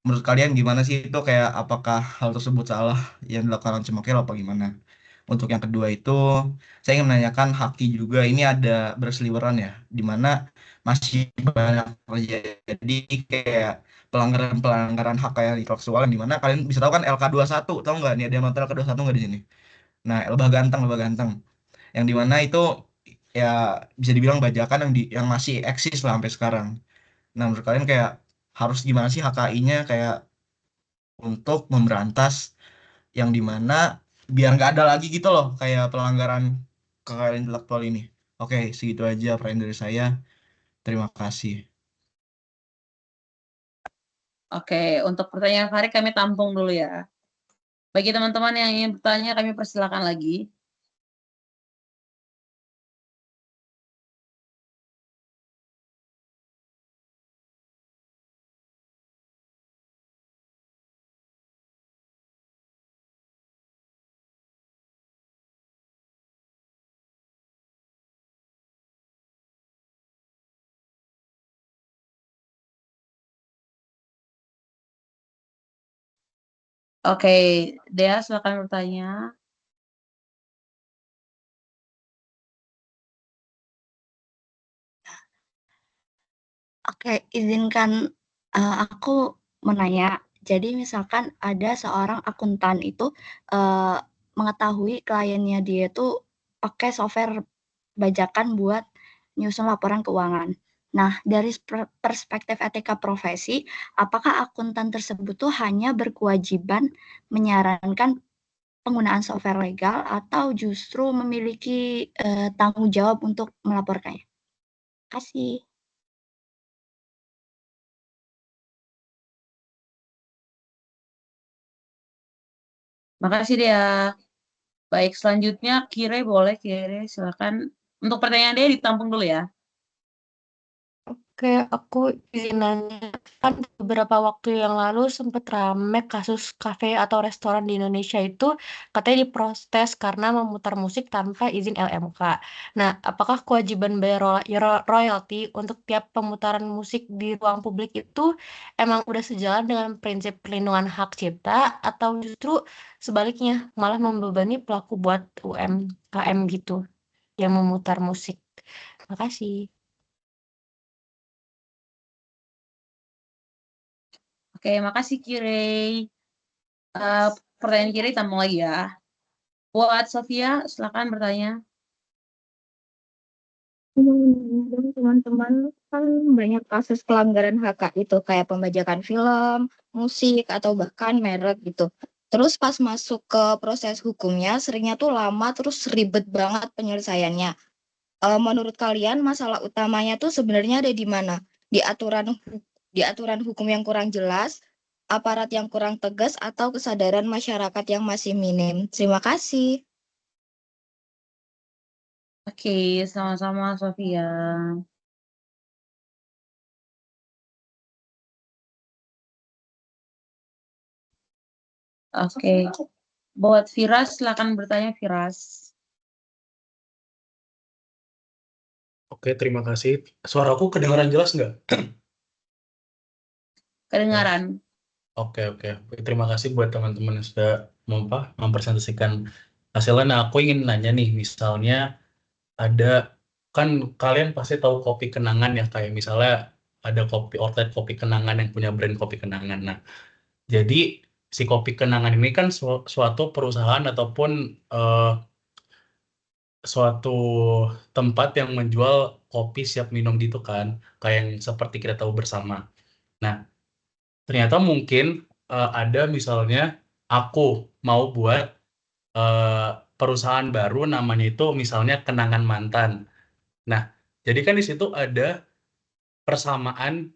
menurut kalian gimana sih itu, kayak apakah hal tersebut salah yang dilakukan Cemokil apa gimana? Untuk yang kedua itu, saya ingin menanyakan Haki juga, ini ada berseliweran ya, di mana masih banyak terjadi kayak pelanggaran-pelanggaran hak kekayaan intelektual, di mana kalian bisa tahu kan LK21, tahu nggak nih, ada yang nonton LK21 nggak di sini? Nah, Lebah Ganteng, yang di mana itu ya bisa dibilang bajakan yang masih eksis lah sampai sekarang. Nah, menurut kalian kayak harus gimana sih HKI-nya kayak untuk memberantas yang dimana biar nggak ada lagi gitu loh kayak pelanggaran kekayaan intelektual ini. Oke, segitu aja pertanyaan dari saya. Terima kasih. Oke, untuk pertanyaan Farid kami tampung dulu ya. Bagi teman-teman yang ingin bertanya, kami persilakan lagi. Oke, Dea silakan bertanya. Oke, izinkan aku menanya. Jadi misalkan ada seorang akuntan itu mengetahui kliennya dia itu pakai software bajakan buat nyusun laporan keuangan. Nah, dari perspektif etika profesi, apakah akuntan tersebut tuh hanya berkewajiban menyarankan penggunaan software legal atau justru memiliki tanggung jawab untuk melaporkannya? Terima kasih. Makasih Dea. Baik, selanjutnya Kire boleh, Kire silakan. Untuk pertanyaan Dea ditampung dulu ya. Oke, aku izin nanya, kan beberapa waktu yang lalu sempat rame kasus kafe atau restoran di Indonesia itu katanya diprotes karena memutar musik tanpa izin LMK. Nah, apakah kewajiban bayar royalti untuk tiap pemutaran musik di ruang publik itu emang udah sejalan dengan prinsip perlindungan hak cipta atau justru sebaliknya malah membebani pelaku buat UMKM gitu yang memutar musik? Terima kasih. Oke, makasih Kire. Pertanyaan Kire tampung lagi ya. Buat Sofia, silakan bertanya. Teman-teman kan banyak kasus pelanggaran hak itu kayak pembajakan film, musik, atau bahkan merek gitu. Terus pas masuk ke proses hukumnya seringnya tuh lama terus ribet banget penyelesaiannya. Menurut kalian masalah utamanya tuh sebenarnya ada di mana? Di aturan hukum yang kurang jelas, aparat yang kurang tegas, atau kesadaran masyarakat yang masih minim? Terima kasih. Oke, sama-sama Sofia. Oke, buat Firas silakan bertanya Firas. Oke, terima kasih. Suaraku kedengaran jelas nggak? Kedengaran. Oke. Terima kasih buat teman-teman yang sudah mempresentasikan hasilnya. Nah, aku ingin nanya nih, misalnya kan kalian pasti tahu kopi kenangan ya, kayak misalnya ada outlet kopi kenangan yang punya brand kopi kenangan. Nah, jadi si kopi kenangan ini kan suatu perusahaan ataupun suatu tempat yang menjual kopi siap minum gitu kan, kayak yang seperti kita tahu bersama. Nah, ternyata mungkin ada misalnya aku mau buat perusahaan baru namanya itu misalnya Kenangan Mantan. Nah, jadi kan di situ ada persamaan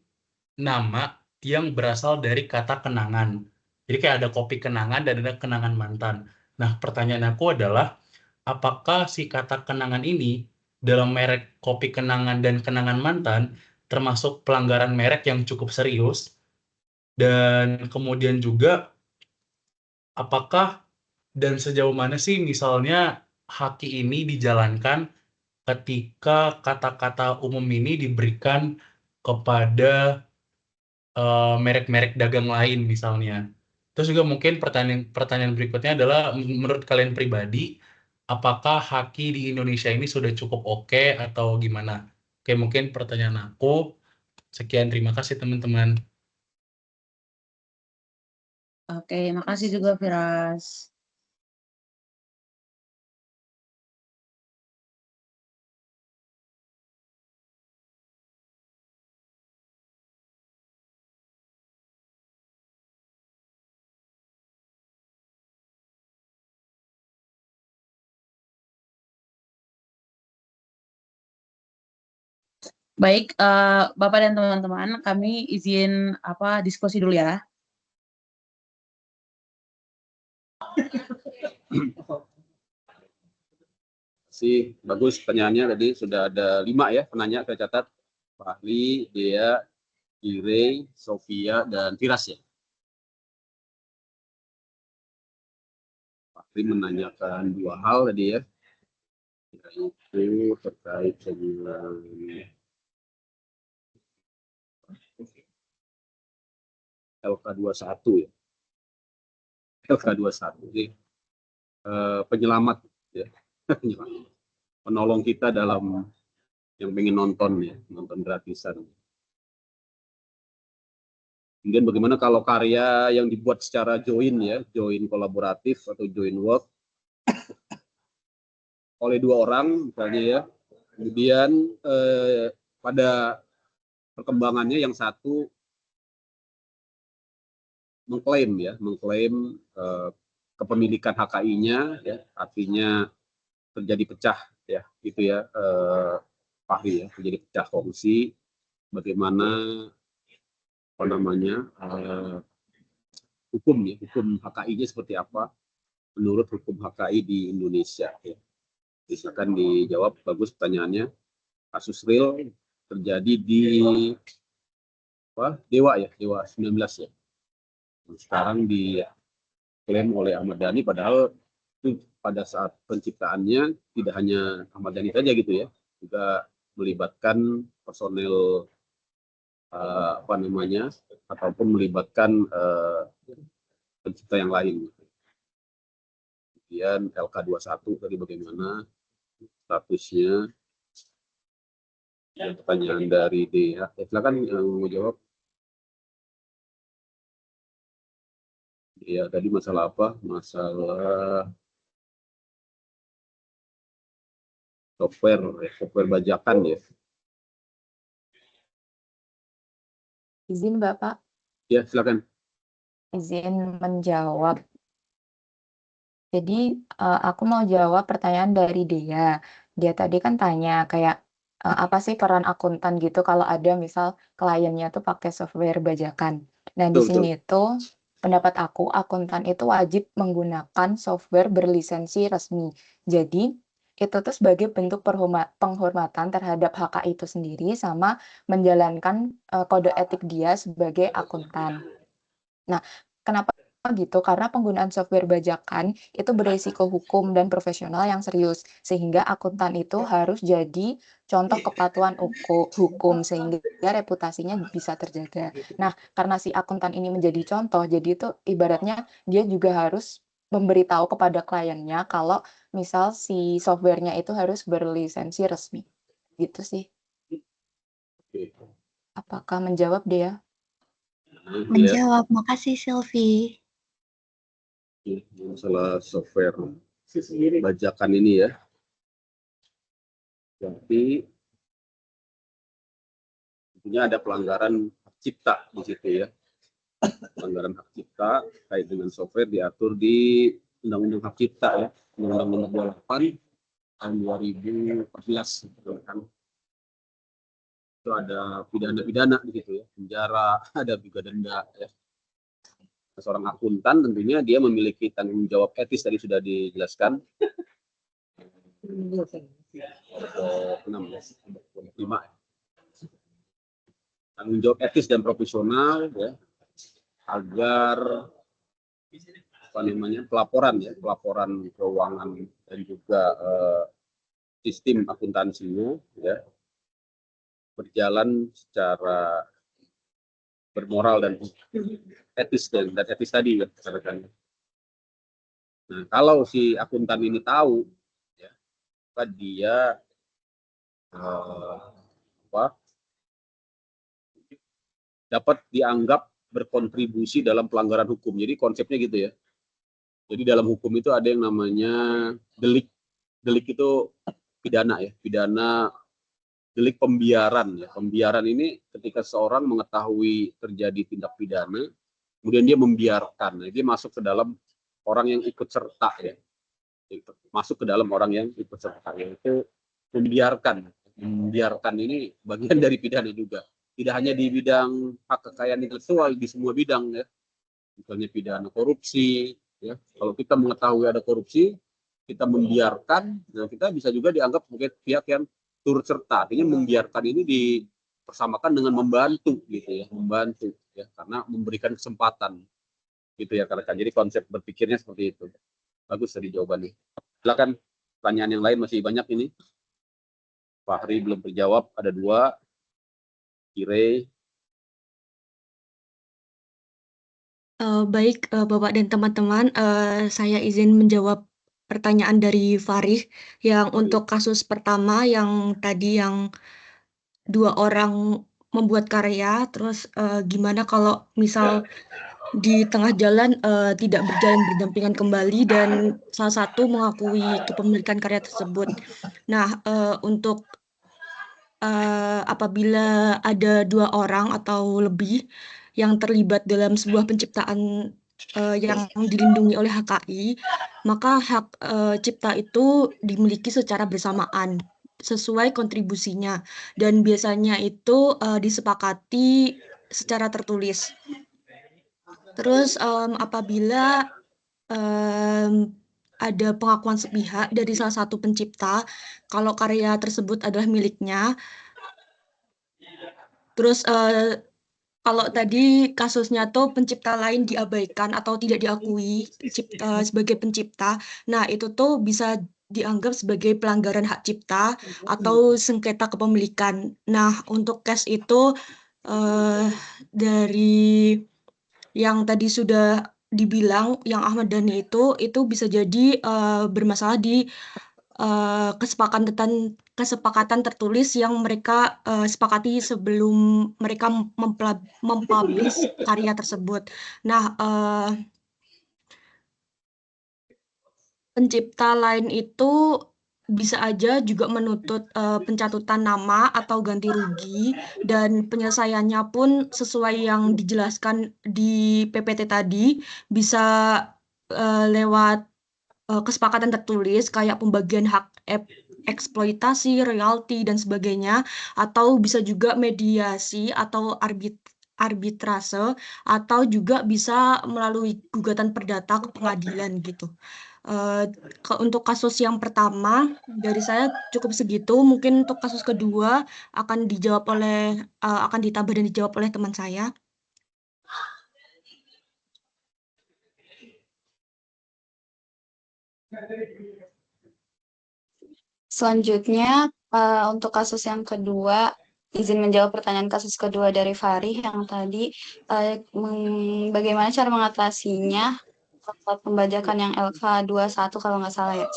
nama yang berasal dari kata kenangan. Jadi kayak ada kopi kenangan dan ada kenangan mantan. Nah, pertanyaan aku adalah, apakah si kata kenangan ini dalam merek kopi kenangan dan kenangan mantan termasuk pelanggaran merek yang cukup serius? Dan kemudian juga, apakah dan sejauh mana sih misalnya haki ini dijalankan ketika kata-kata umum ini diberikan kepada merek-merek dagang lain misalnya. Terus juga mungkin pertanyaan berikutnya adalah menurut kalian pribadi, apakah haki di Indonesia ini sudah cukup oke atau gimana? Oke, mungkin pertanyaan aku. Sekian, terima kasih teman-teman. Oke, makasih juga Firas. Baik, Bapak dan teman-teman, kami izin diskusi dulu ya. Bagus pertanyaannya tadi sudah ada 5 ya penanya, saya catat. Fahri, Dea, Irey, Sofia, dan Firas ya. Fahri menanyakan 2 hal tadi ya, yaitu terkait dengan LK21 ya. LK21 jadi penyelamat ya. Penolong kita dalam yang pengen nonton ya, nonton gratisan. Kemudian bagaimana kalau karya yang dibuat secara join ya, join kolaboratif atau join work oleh 2 orang misalnya ya. Kemudian pada perkembangannya yang satu mengklaim kepemilikan HKI-nya ya, artinya terjadi pecah ya, gitu ya Fahri ya, terjadi pecah kongsi bagaimana hukum HKI-nya seperti apa menurut hukum HKI di Indonesia ya. Silakan dijawab, bagus pertanyaannya. Kasus real terjadi di Dewa 19 ya. Sekarang diklaim oleh Ahmad Dhani, padahal pada saat penciptaannya tidak hanya Ahmad Dhani saja gitu ya, juga melibatkan personel ataupun melibatkan pencipta yang lain. Kemudian LK21 tadi bagaimana statusnya? Pertanyaan dari Dea. Silakan yang mau jawab. Ya, tadi masalah apa? Masalah software bajakan ya. Izin Bapak. Ya, silakan. Izin menjawab. Jadi aku mau jawab pertanyaan dari Dea. Dia tadi kan tanya kayak apa sih peran akuntan gitu kalau ada misal kliennya tuh pakai software bajakan. Nah, di sini itu pendapat aku akuntan itu wajib menggunakan software berlisensi resmi. Jadi itu tuh sebagai bentuk penghormatan terhadap HKI itu sendiri sama menjalankan kode etik dia sebagai akuntan. Nah, kenapa gitu? Karena penggunaan software bajakan itu beresiko hukum dan profesional yang serius, sehingga akuntan itu harus jadi contoh kepatuhan hukum sehingga reputasinya bisa terjaga. Nah, karena si akuntan ini menjadi contoh, jadi itu ibaratnya dia juga harus memberitahu kepada kliennya kalau misal si softwarenya itu harus berlisensi resmi. Gitu sih. Apakah menjawab dia? Menjawab, makasih Sylvie. Masalah software bajakan ini ya. Jadi tentunya ada pelanggaran hak cipta di situ ya. Pelanggaran hak cipta kait dengan software diatur di Undang-Undang Hak Cipta ya, Undang-Undang Nomor 28 tahun 2014 kan. Itu ada pidana di situ ya, penjara, ada juga denda ya. Seorang akuntan tentunya dia memiliki tanggung jawab etis, tadi sudah dijelaskan. 16, 5. Tanggung jawab etis dan profesional ya, agar pelaporan keuangan dan juga sistem akuntansinya ya berjalan secara bermoral dan etis dan etis tadi ya katakan. Nah, kalau si akuntan ini tahu, ya, maka dia dapat dianggap berkontribusi dalam pelanggaran hukum. Jadi konsepnya gitu ya. Jadi dalam hukum itu ada yang namanya delik. Delik itu pidana ya, pidana delik pembiaran ya. Pembiaran ini ketika seorang mengetahui terjadi tindak pidana, kemudian dia membiarkan. Nah, dia masuk ke dalam orang yang ikut serta ya. Masuk ke dalam orang yang ikut serta, yaitu membiarkan. Membiarkan ini bagian dari pidana juga. Tidak hanya di bidang hak kekayaan intelektual, di semua bidang ya. Misalnya pidana korupsi, ya. Kalau kita mengetahui ada korupsi, kita membiarkan, nah kita bisa juga dianggap sebagai pihak yang turut serta. Artinya membiarkan ini dipersamakan dengan membantu gitu ya, membantu ya, karena memberikan kesempatan gitu ya rekan-rekan. Jadi konsep berpikirnya seperti itu. Bagus tadi jawabannya. Silakan pertanyaan yang lain masih banyak ini. Fahri belum terjawab, ada 2. Kire. Baik, Bapak dan teman-teman, saya izin menjawab pertanyaan dari Farih yang untuk kasus pertama yang tadi yang 2 orang membuat karya, terus gimana kalau misal di tengah jalan tidak berjalan berdampingan kembali dan salah satu mengakui kepemilikan karya tersebut. Nah, untuk apabila ada 2 orang atau lebih yang terlibat dalam sebuah penciptaan yang dilindungi oleh HKI, maka hak cipta itu dimiliki secara bersamaan sesuai kontribusinya dan biasanya itu disepakati secara tertulis. Terus apabila ada pengakuan sepihak dari salah satu pencipta kalau karya tersebut adalah miliknya, terus kalau tadi kasusnya tuh pencipta lain diabaikan atau tidak diakui sebagai pencipta, nah itu tuh bisa dianggap sebagai pelanggaran hak cipta atau sengketa kepemilikan. Nah, untuk case itu dari yang tadi sudah dibilang, yang Ahmad Dhani itu bisa jadi bermasalah di kesepakatan tertulis yang mereka sepakati sebelum mereka mempublish karya tersebut. Nah, pencipta lain itu bisa aja juga menuntut pencatutan nama atau ganti rugi dan penyelesaiannya pun sesuai yang dijelaskan di PPT tadi, bisa lewat kesepakatan tertulis kayak pembagian hak eksploitasi, royalti, dan sebagainya, atau bisa juga mediasi atau arbitrase, atau juga bisa melalui gugatan perdata ke pengadilan gitu. Untuk kasus yang pertama dari saya cukup segitu. Mungkin untuk kasus kedua akan ditambah dan dijawab oleh teman saya. Selanjutnya, untuk kasus yang kedua, izin menjawab pertanyaan kasus kedua dari Farih yang tadi, bagaimana cara mengatasinya pembajakan yang LK21 kalau nggak salah ya.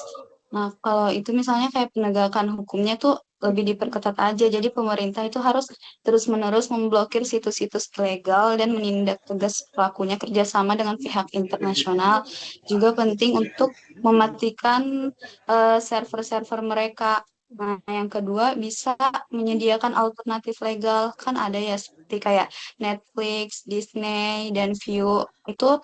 Nah, kalau itu misalnya kayak penegakan hukumnya tuh lebih diperketat aja. Jadi pemerintah itu harus terus-menerus memblokir situs-situs ilegal dan menindak tegas pelakunya kerjasama dengan pihak internasional. Juga penting untuk mematikan server-server mereka. Nah, yang kedua bisa menyediakan alternatif legal. Kan ada ya seperti kayak Netflix, Disney, dan View. Itu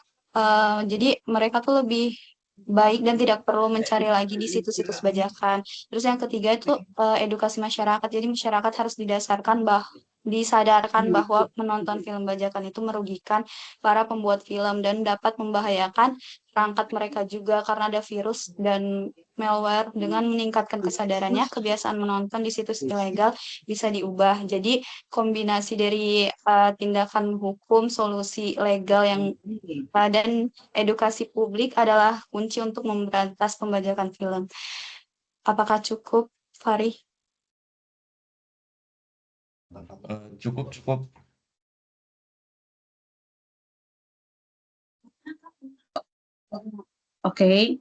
jadi mereka tuh lebih baik dan tidak perlu mencari lagi di situs-situs bajakan. Terus yang ketiga itu edukasi masyarakat. Jadi masyarakat harus disadarkan bahwa menonton film bajakan itu merugikan para pembuat film dan dapat membahayakan perangkat mereka juga karena ada virus dan malware. Dengan meningkatkan kesadarannya, kebiasaan menonton di situs ilegal bisa diubah. Jadi kombinasi dari tindakan hukum, solusi legal yang dan edukasi publik adalah kunci untuk memberantas pembajakan film. Apakah cukup, Farih? Cukup. Oke,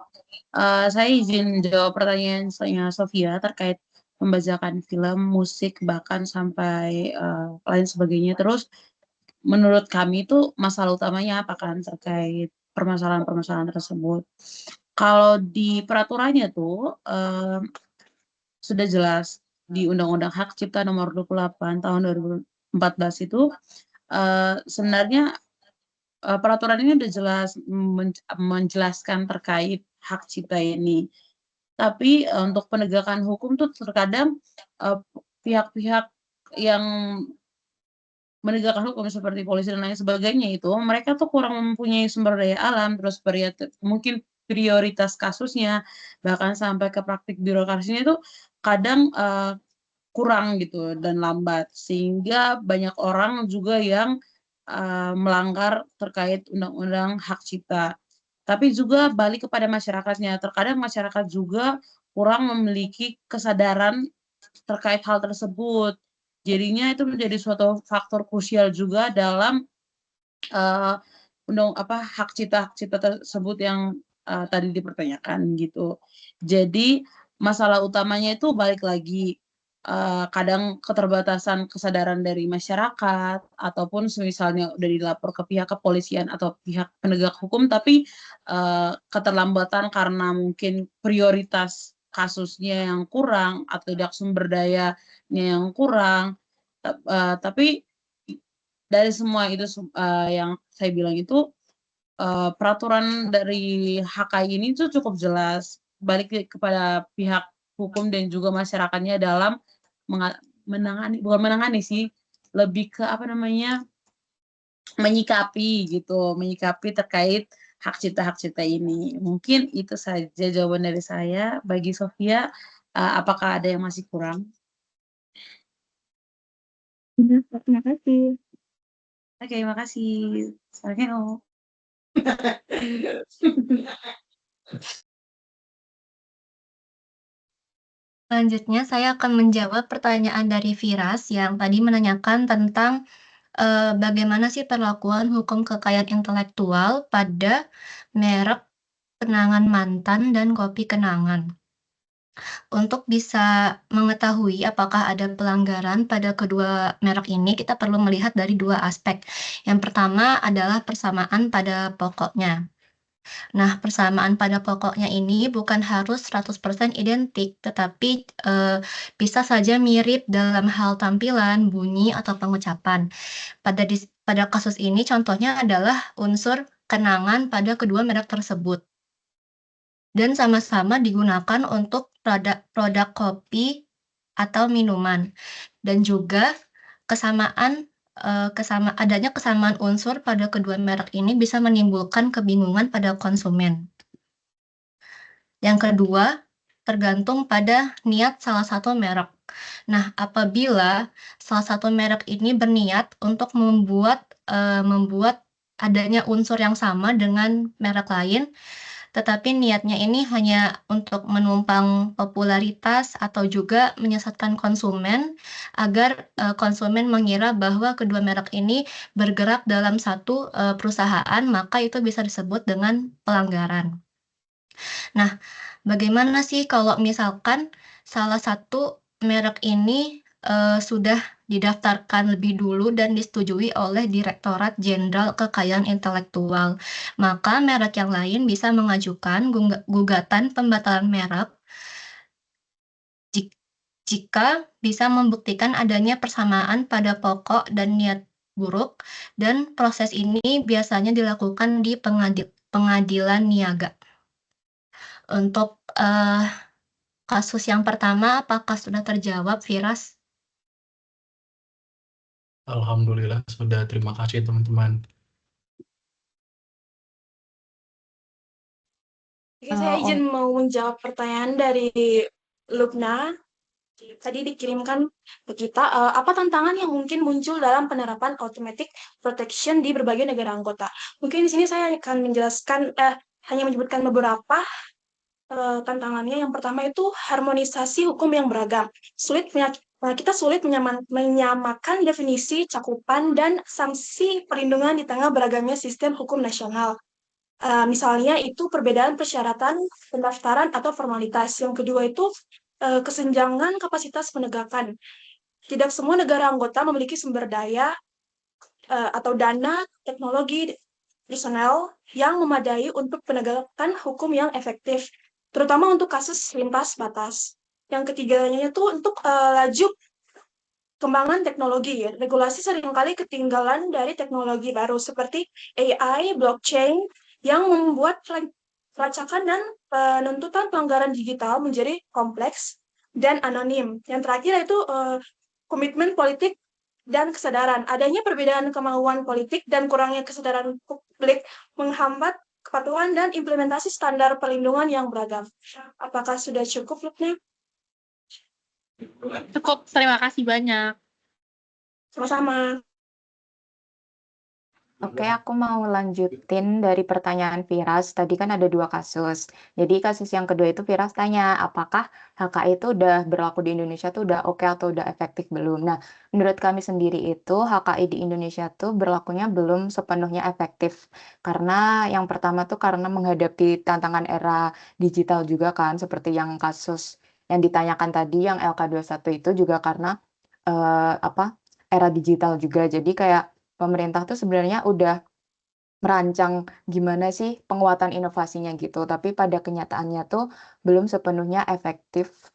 saya izin jawab pertanyaan saya Sofia terkait pembajakan film, musik, bahkan sampai lain sebagainya. Terus menurut kami itu masalah utamanya apa kan terkait permasalahan-permasalahan tersebut. Kalau di peraturannya tuh sudah jelas di Undang-Undang Hak Cipta Nomor 28 tahun 2014 itu sebenarnya peraturan ini udah jelas menjelaskan terkait hak cipta ini. Tapi untuk penegakan hukum tuh terkadang pihak-pihak yang menegakkan hukum seperti polisi dan lain sebagainya itu mereka tuh kurang mempunyai sumber daya alam, terus mungkin prioritas kasusnya bahkan sampai ke praktik birokrasinya itu kadang kurang gitu dan lambat, sehingga banyak orang juga yang melanggar terkait undang-undang hak cipta. Tapi juga balik kepada masyarakatnya, terkadang masyarakat juga kurang memiliki kesadaran terkait hal tersebut. Jadinya itu menjadi suatu faktor krusial juga dalam hak cipta tersebut yang tadi dipertanyakan gitu. Jadi masalah utamanya itu balik lagi kadang keterbatasan kesadaran dari masyarakat ataupun misalnya udah dilapor ke pihak kepolisian atau pihak penegak hukum tapi keterlambatan karena mungkin prioritas kasusnya yang kurang atau tidak sumber dayanya yang kurang. Tapi dari semua itu yang saya bilang itu peraturan dari HKI ini tuh cukup jelas balik kepada pihak hukum dan juga masyarakatnya dalam bukan menangani sih, lebih ke menyikapi terkait hak cipta ini. Mungkin itu saja jawaban dari saya. Bagi Sofia, apakah ada yang masih kurang? Terima kasih. Oke, makasih. Assalamualaikum. Selanjutnya, saya akan menjawab pertanyaan dari Firas yang tadi menanyakan tentang bagaimana sih perlakuan hukum kekayaan intelektual pada merek kenangan mantan dan kopi kenangan. Untuk bisa mengetahui apakah ada pelanggaran pada kedua merek ini, kita perlu melihat dari dua aspek. Yang pertama adalah persamaan pada pokoknya. Nah, persamaan pada pokoknya ini bukan harus 100% identik, tetapi bisa saja mirip dalam hal tampilan, bunyi, atau pengucapan. Pada kasus ini contohnya adalah unsur kenangan pada kedua merek tersebut. Dan sama-sama digunakan untuk produk kopi atau minuman. Dan juga adanya kesamaan unsur pada kedua merek ini bisa menimbulkan kebingungan pada konsumen. Yang kedua, tergantung pada niat salah satu merek. Nah, apabila salah satu merek ini berniat untuk membuat adanya unsur yang sama dengan merek lain, tetapi niatnya ini hanya untuk menumpang popularitas atau juga menyesatkan konsumen agar konsumen mengira bahwa kedua merek ini bergerak dalam satu perusahaan, maka itu bisa disebut dengan pelanggaran. Nah, bagaimana sih kalau misalkan salah satu merek ini sudah didaftarkan lebih dulu dan disetujui oleh Direktorat Jenderal Kekayaan Intelektual. Maka merek yang lain bisa mengajukan gugatan pembatalan merek jika bisa membuktikan adanya persamaan pada pokok dan niat buruk, dan proses ini biasanya dilakukan di pengadilan niaga. Untuk kasus yang pertama, apakah sudah terjawab, Firas? Alhamdulillah sudah, terima kasih teman-teman. Oke, saya izin mau menjawab pertanyaan dari Lubna. Tadi dikirimkan ke kita, apa tantangan yang mungkin muncul dalam penerapan automatic protection di berbagai negara anggota? Mungkin di sini saya akan menjelaskan, hanya menyebutkan beberapa tantangannya. Yang pertama itu harmonisasi hukum yang beragam. Kita sulit menyamakan definisi, cakupan, dan sanksi perlindungan di tengah beragamnya sistem hukum nasional. Misalnya itu perbedaan persyaratan pendaftaran atau formalitas. Yang kedua itu kesenjangan kapasitas penegakan. Tidak semua negara anggota memiliki sumber daya atau dana, teknologi, personel yang memadai untuk penegakan hukum yang efektif, terutama untuk kasus lintas batas. Yang ketiganya itu untuk laju kembangan teknologi. Regulasi seringkali ketinggalan dari teknologi baru seperti AI, blockchain, yang membuat pelacakan dan penuntutan pelanggaran digital menjadi kompleks dan anonim. Yang terakhir itu komitmen politik dan kesadaran. Adanya perbedaan kemauan politik dan kurangnya kesadaran publik menghambat kepatuhan dan implementasi standar perlindungan yang beragam. Apakah sudah cukup, Luknya? Cukup, terima kasih banyak. Sama-sama. Oke, aku mau lanjutin dari pertanyaan Firas. Tadi kan ada 2 kasus. Jadi kasus yang kedua itu Firas tanya, apakah HKI itu udah berlaku di Indonesia tuh udah oke atau udah efektif belum? Nah, menurut kami sendiri itu HKI di Indonesia tuh berlakunya belum sepenuhnya efektif. Karena yang pertama tuh karena menghadapi tantangan era digital juga kan, seperti yang kasus yang ditanyakan tadi yang LK21 itu juga karena era digital juga. Jadi kayak pemerintah tuh sebenarnya udah merancang gimana sih penguatan inovasinya gitu, tapi pada kenyataannya tuh belum sepenuhnya efektif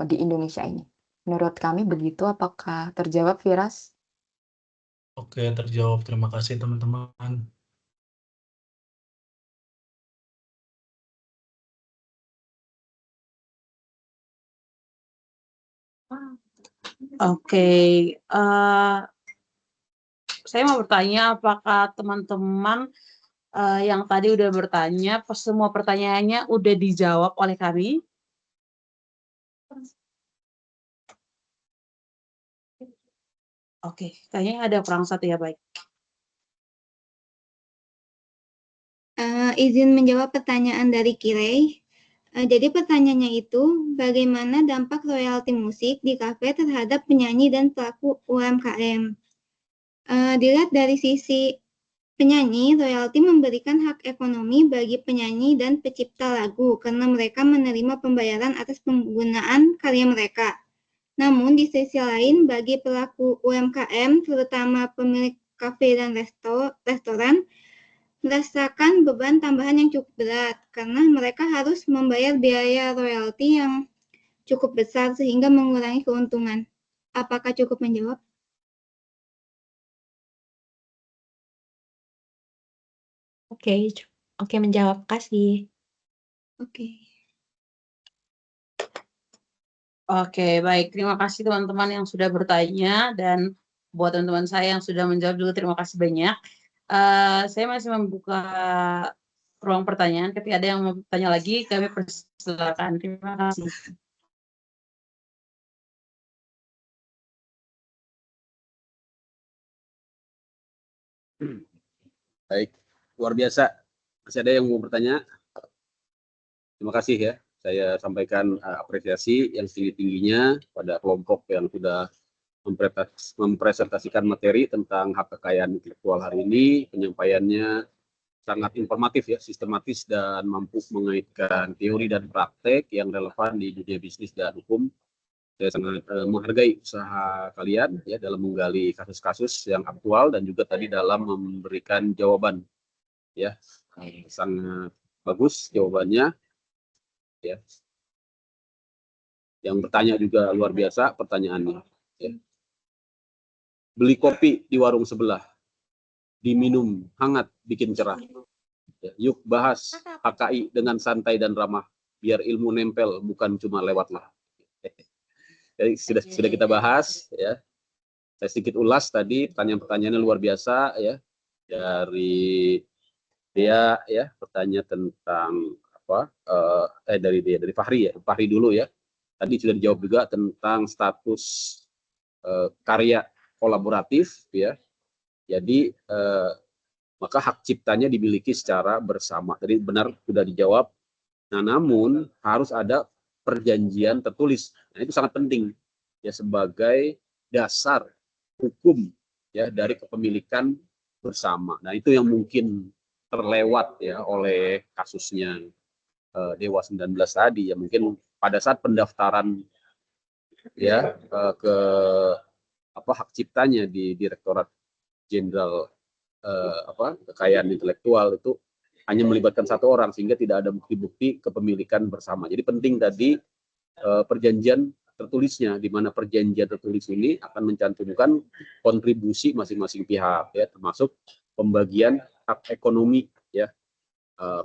di Indonesia ini. Menurut kami begitu, apakah terjawab, Firas? Oke, terjawab. Terima kasih teman-teman. Oke, saya mau bertanya apakah teman-teman yang tadi udah bertanya, semua pertanyaannya udah dijawab oleh kami? Oke, kayaknya ada kurang satu ya, baik. Izin menjawab pertanyaan dari Kirei. Jadi pertanyaannya itu, bagaimana dampak royalti musik di kafe terhadap penyanyi dan pelaku UMKM? Dilihat dari sisi penyanyi, royalti memberikan hak ekonomi bagi penyanyi dan pencipta lagu karena mereka menerima pembayaran atas penggunaan karya mereka. Namun di sisi lain, bagi pelaku UMKM, terutama pemilik kafe dan restoran, merasakan beban tambahan yang cukup berat karena mereka harus membayar biaya royalti yang cukup besar sehingga mengurangi keuntungan. Apakah cukup menjawab? Oke, menjawab. Kasih. Oke. Oke, baik. Terima kasih teman-teman yang sudah bertanya dan buat teman-teman saya yang sudah menjawab juga terima kasih banyak. Saya masih membuka ruang pertanyaan. Ketika ada yang mau bertanya lagi, kami persilakan. Terima kasih. Baik, luar biasa. Masih ada yang mau bertanya? Terima kasih ya. Saya sampaikan apresiasi yang tinggi-tingginya pada kelompok yang sudah mempresentasikan materi tentang hak kekayaan intelektual hari ini. Penyampaiannya sangat informatif ya, sistematis dan mampu mengaitkan teori dan praktek yang relevan di dunia bisnis dan hukum. Saya sangat menghargai usaha kalian ya dalam menggali kasus-kasus yang aktual dan juga tadi dalam memberikan jawaban ya. Sangat bagus jawabannya ya. Yang bertanya juga luar biasa pertanyaannya ya. Beli kopi di warung sebelah, diminum hangat bikin cerah ya. Yuk bahas HKI dengan santai dan ramah biar ilmu nempel bukan cuma lewatlah. Jadi sudah kita bahas ya. Saya sedikit ulas tadi pertanyaan-pertanyaannya luar biasa ya. Dari dia ya bertanya tentang apa dari Fahri ya. Fahri dulu ya. Tadi sudah dijawab juga tentang status karya kolaboratif ya. Jadi maka hak ciptanya dimiliki secara bersama. Jadi benar sudah dijawab. Nah, namun harus ada perjanjian tertulis. Nah, itu sangat penting ya sebagai dasar hukum ya dari kepemilikan bersama. Nah, itu yang mungkin terlewat ya oleh kasusnya Dewa 19 tadi ya, mungkin pada saat pendaftaran ya ke hak ciptanya di Direktorat Jenderal Kekayaan Intelektual itu hanya melibatkan satu orang sehingga tidak ada bukti-bukti kepemilikan bersama. Jadi penting tadi perjanjian tertulisnya, di mana perjanjian tertulis ini akan mencantumkan kontribusi masing-masing pihak ya, termasuk pembagian hak ekonomi ya,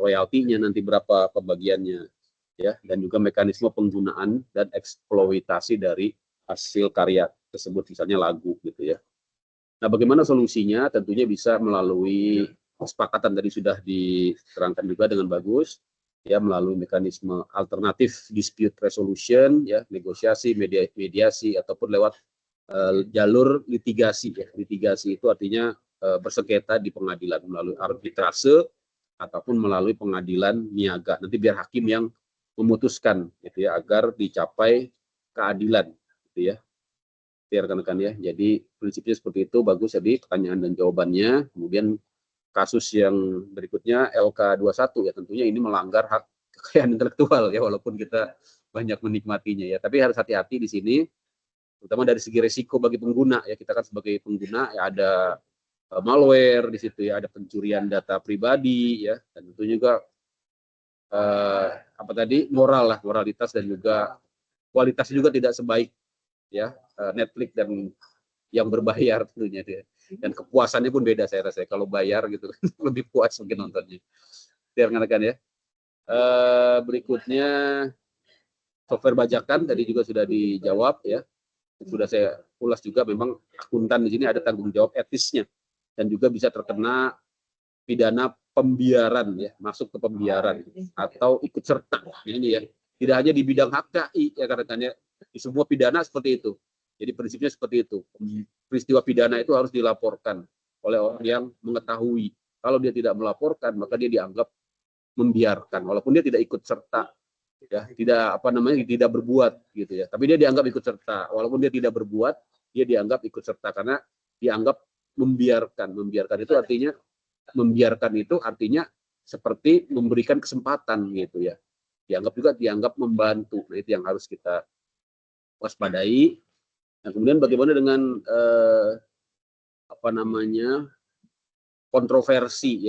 royaltinya nanti berapa pembagiannya ya, dan juga mekanisme penggunaan dan eksploitasi dari hasil karya tersebut, misalnya lagu gitu ya. Nah, bagaimana solusinya? Tentunya bisa melalui kesepakatan tadi sudah diterangkan juga dengan bagus ya, melalui mekanisme alternatif dispute resolution ya, negosiasi, mediasi ataupun lewat jalur litigasi ya. Litigasi itu artinya bersengketa di pengadilan melalui arbitrase ataupun melalui pengadilan niaga. Nanti biar hakim yang memutuskan gitu ya, agar dicapai keadilan gitu ya. Rekan-rekan ya. Jadi prinsipnya seperti itu, bagus jadi pertanyaan dan jawabannya. Kemudian kasus yang berikutnya LK21 ya, tentunya ini melanggar hak kekayaan intelektual ya, walaupun kita banyak menikmatinya ya, tapi harus hati-hati di sini, terutama dari segi resiko bagi pengguna ya. Kita kan sebagai pengguna ya, ada malware di situ ya, ada pencurian data pribadi ya, dan tentu juga moralitas dan juga kualitas juga tidak sebaik ya Netflix dan yang berbayar tentunya dia. Dan kepuasannya pun beda saya rasa. Kalau bayar gitu lebih puas mungkin nontonnya. Rekan-rekan ya. Berikutnya software bajakan tadi juga sudah dijawab ya. Sudah saya ulas juga, memang akuntan di sini ada tanggung jawab etisnya dan juga bisa terkena pidana pembiaran ya, masuk ke pembiaran atau ikut serta ini ya. Tidak hanya di bidang HKI ya rekan-rekan ya, di semua pidana seperti itu. Jadi prinsipnya seperti itu. Peristiwa pidana itu harus dilaporkan oleh orang yang mengetahui. Kalau dia tidak melaporkan, maka dia dianggap membiarkan, walaupun dia tidak ikut serta, ya, tidak berbuat gitu ya. Tapi dia dianggap ikut serta, walaupun dia tidak berbuat, dia dianggap ikut serta karena dianggap membiarkan. Membiarkan itu artinya seperti memberikan kesempatan gitu ya. Dianggap membantu. Nah, itu yang harus kita waspadai. Nah, kemudian bagaimana dengan kontroversi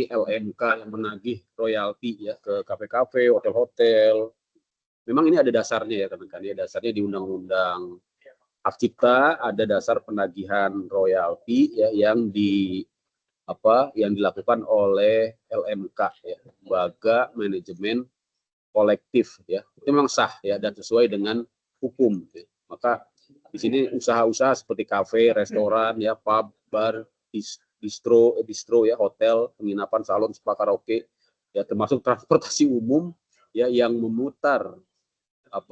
LMK yang menagih royalti ya ke kafe-kafe, hotel-hotel. Memang ini ada dasarnya ya teman-teman ya, dasarnya di Undang-Undang Hak Cipta ada dasar penagihan royalti ya yang dilakukan oleh LMK ya, Lembaga Manajemen Kolektif ya. Itu memang sah ya dan sesuai dengan hukum ya. Maka di sini usaha-usaha seperti kafe, restoran, ya, pub, bar, distro ya, hotel, penginapan, salon, spa, karaoke, ya, termasuk transportasi umum ya yang memutar hak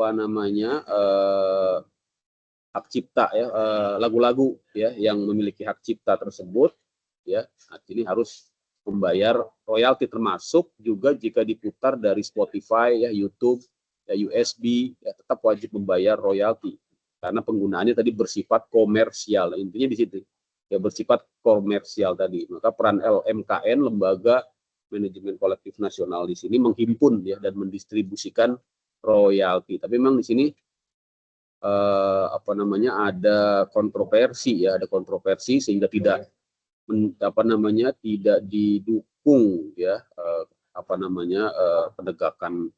cipta ya, lagu-lagu ya yang memiliki hak cipta tersebut ya, ini harus membayar royalti, termasuk juga jika diputar dari Spotify ya, YouTube ya, USB ya, tetap wajib membayar royalti. Karena penggunaannya tadi bersifat komersial, intinya di situ ya, bersifat komersial tadi. Maka peran LMKN, Lembaga Manajemen Kolektif Nasional, di sini menghimpun ya dan mendistribusikan royalti. Tapi memang di sini ada kontroversi sehingga tidak didukung ya penegakan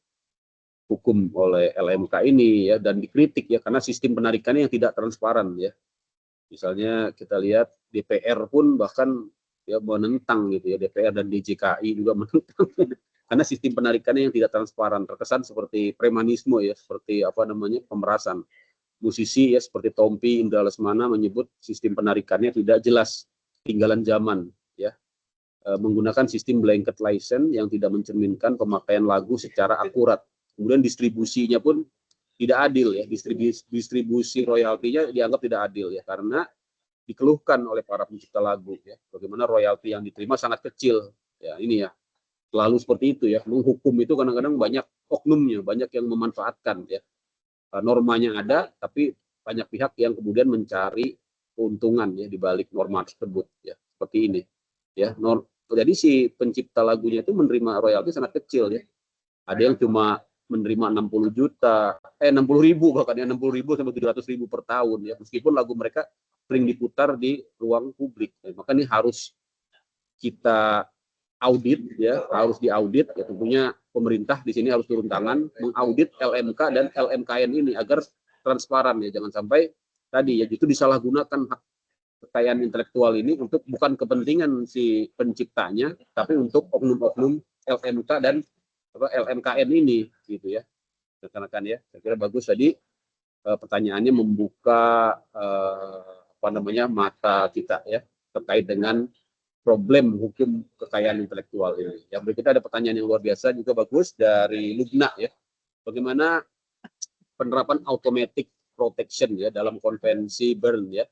hukum oleh LMK ini ya, dan dikritik ya karena sistem penarikannya yang tidak transparan ya. Misalnya kita lihat DPR pun bahkan ya menentang gitu ya, DPR dan DJKI juga menentang karena sistem penarikannya yang tidak transparan, terkesan seperti premanisme ya, seperti pemerasan. Musisi ya seperti Tompi Indra Lesmana menyebut sistem penarikannya tidak jelas, tinggalan zaman ya, menggunakan sistem blanket license yang tidak mencerminkan pemakaian lagu secara akurat. Kemudian distribusinya pun tidak adil ya, distribusi royaltinya dianggap tidak adil ya, karena dikeluhkan oleh para pencipta lagu ya, bagaimana royalti yang diterima sangat kecil ya. Ini ya selalu seperti itu ya, menghukum itu kadang-kadang banyak oknumnya, banyak yang memanfaatkan ya. Normanya ada, tapi banyak pihak yang kemudian mencari keuntungan ya di balik norma tersebut ya, seperti ini ya. Jadi si pencipta lagunya itu menerima royalti sangat kecil ya. Ada yang cuma menerima 60 juta, 60.000 bahkan ya, 60.000 sampai 700.000 per tahun ya. Meskipun lagu mereka sering diputar di ruang publik. Ya, maka ini harus kita audit ya, harus diaudit ya. Tentunya pemerintah di sini harus turun tangan mengaudit LMK dan LMKN ini agar transparan ya. Jangan sampai tadi ya justru disalahgunakan hak kekayaan intelektual ini untuk bukan kepentingan si penciptanya, tapi untuk oknum-oknum LMK dan LMKN ini, gitu ya, rekan-rekan ya. Saya kira bagus tadi pertanyaannya membuka mata kita ya terkait dengan problem hukum kekayaan intelektual ini. Yang berikutnya ada pertanyaan yang luar biasa juga bagus dari Lubna ya. Bagaimana penerapan automatic protection ya dalam konvensi Bern ya,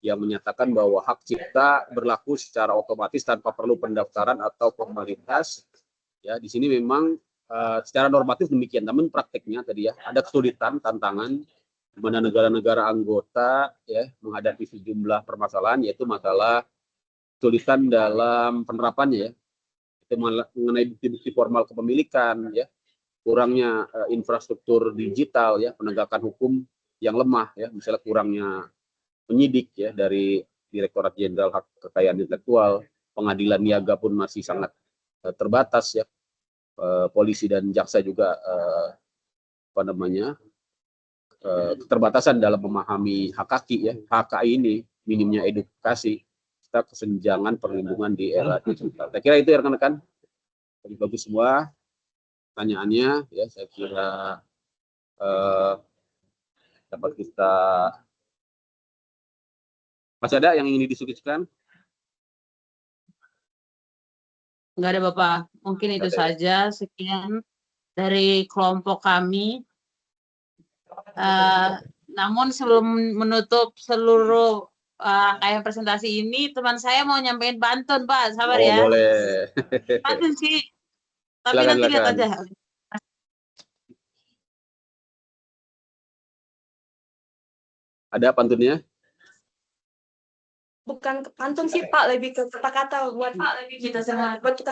yang menyatakan bahwa hak cipta berlaku secara otomatis tanpa perlu pendaftaran atau formalitas. Ya, di sini memang secara normatif demikian, namun prakteknya tadi ya ada kesulitan, tantangan di mana negara-negara anggota ya menghadapi sejumlah permasalahan, yaitu masalah kesulitan dalam penerapannya ya, itu mengenai bukti-bukti formal kepemilikan ya, kurangnya infrastruktur digital ya, penegakan hukum yang lemah ya, misalnya kurangnya penyidik ya dari Direktorat Jenderal Hak Kekayaan Intelektual, pengadilan niaga pun masih sangat terbatas ya, polisi dan jaksa juga keterbatasan dalam memahami HKI ya. HKI ini minimnya edukasi serta kesenjangan perlindungan di era digital. Saya kira itu ya rekan-rekan, bagus semua pertanyaannya ya. Saya kira dapat kita. Masih ada yang ingin didiskusikan? Enggak ada Bapak, mungkin itu saja. Sekian dari kelompok kami. Namun sebelum menutup seluruh presentasi ini, teman saya mau nyampein pantun Pak, sabar ya. Boleh. Pantun sih, tapi Silakan, nanti lihat aja. Ada pantunnya? Bukan pantun sih Pak, lebih ke kata-kata buat kita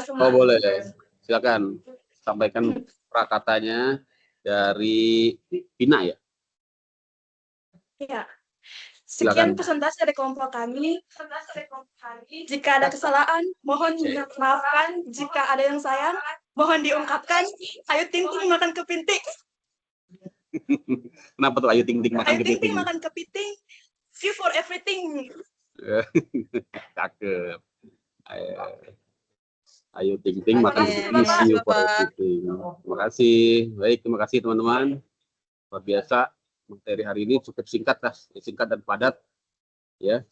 semua. Oh boleh, silakan sampaikan prakatanya dari Pina ya. Ya. Sekian presentasi dari kelompok kami. Jika ada kesalahan, mohon dimaafkan. Jika ada yang sayang, mohon diungkapkan. Ayo Ting Ting makan kepiting. Kenapa tuh Ayu Ting Ting makan kepiting? Ayo Ting Ting makan kepiting. View for everything. Cakep. Ayo Ting Ting makan view for everything. Terima kasih. Baik, terima kasih teman-teman. Luar biasa. Materi hari ini cukup singkat dan padat. Ya.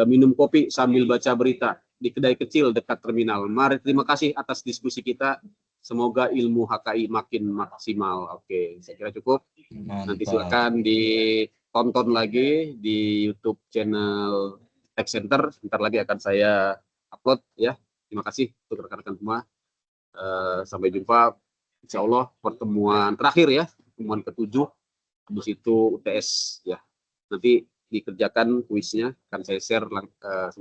Minum kopi sambil baca berita di kedai kecil dekat terminal. Mari, terima kasih atas diskusi kita. Semoga ilmu HKI makin maksimal. Oke, saya kira cukup. Nanti silakan ditonton lagi di YouTube channel Tech Center. Sebentar lagi akan saya upload ya. Terima kasih untuk rekan-rekan semua. Sampai jumpa. Insya Allah pertemuan terakhir ya, pertemuan ke-7. Habis itu UTS ya. Nanti dikerjakan kuisnya, akan saya share ke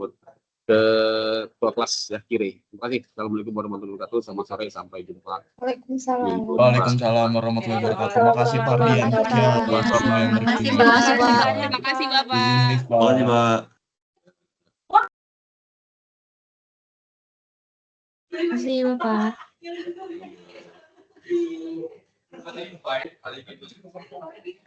ketua kelas ya, Kiri. Terima kasih. Assalamualaikum warahmatullahi wabarakatuh. Selamat sore, sampai jumpa. Waalaikumsalam. Waalaikumsalam warahmatullahi wabarakatuh. Terima kasih Pak Dian buat waktu yang berguna. Terima kasih Bapak. Terima kasih Pak. Terima kasih Bapak.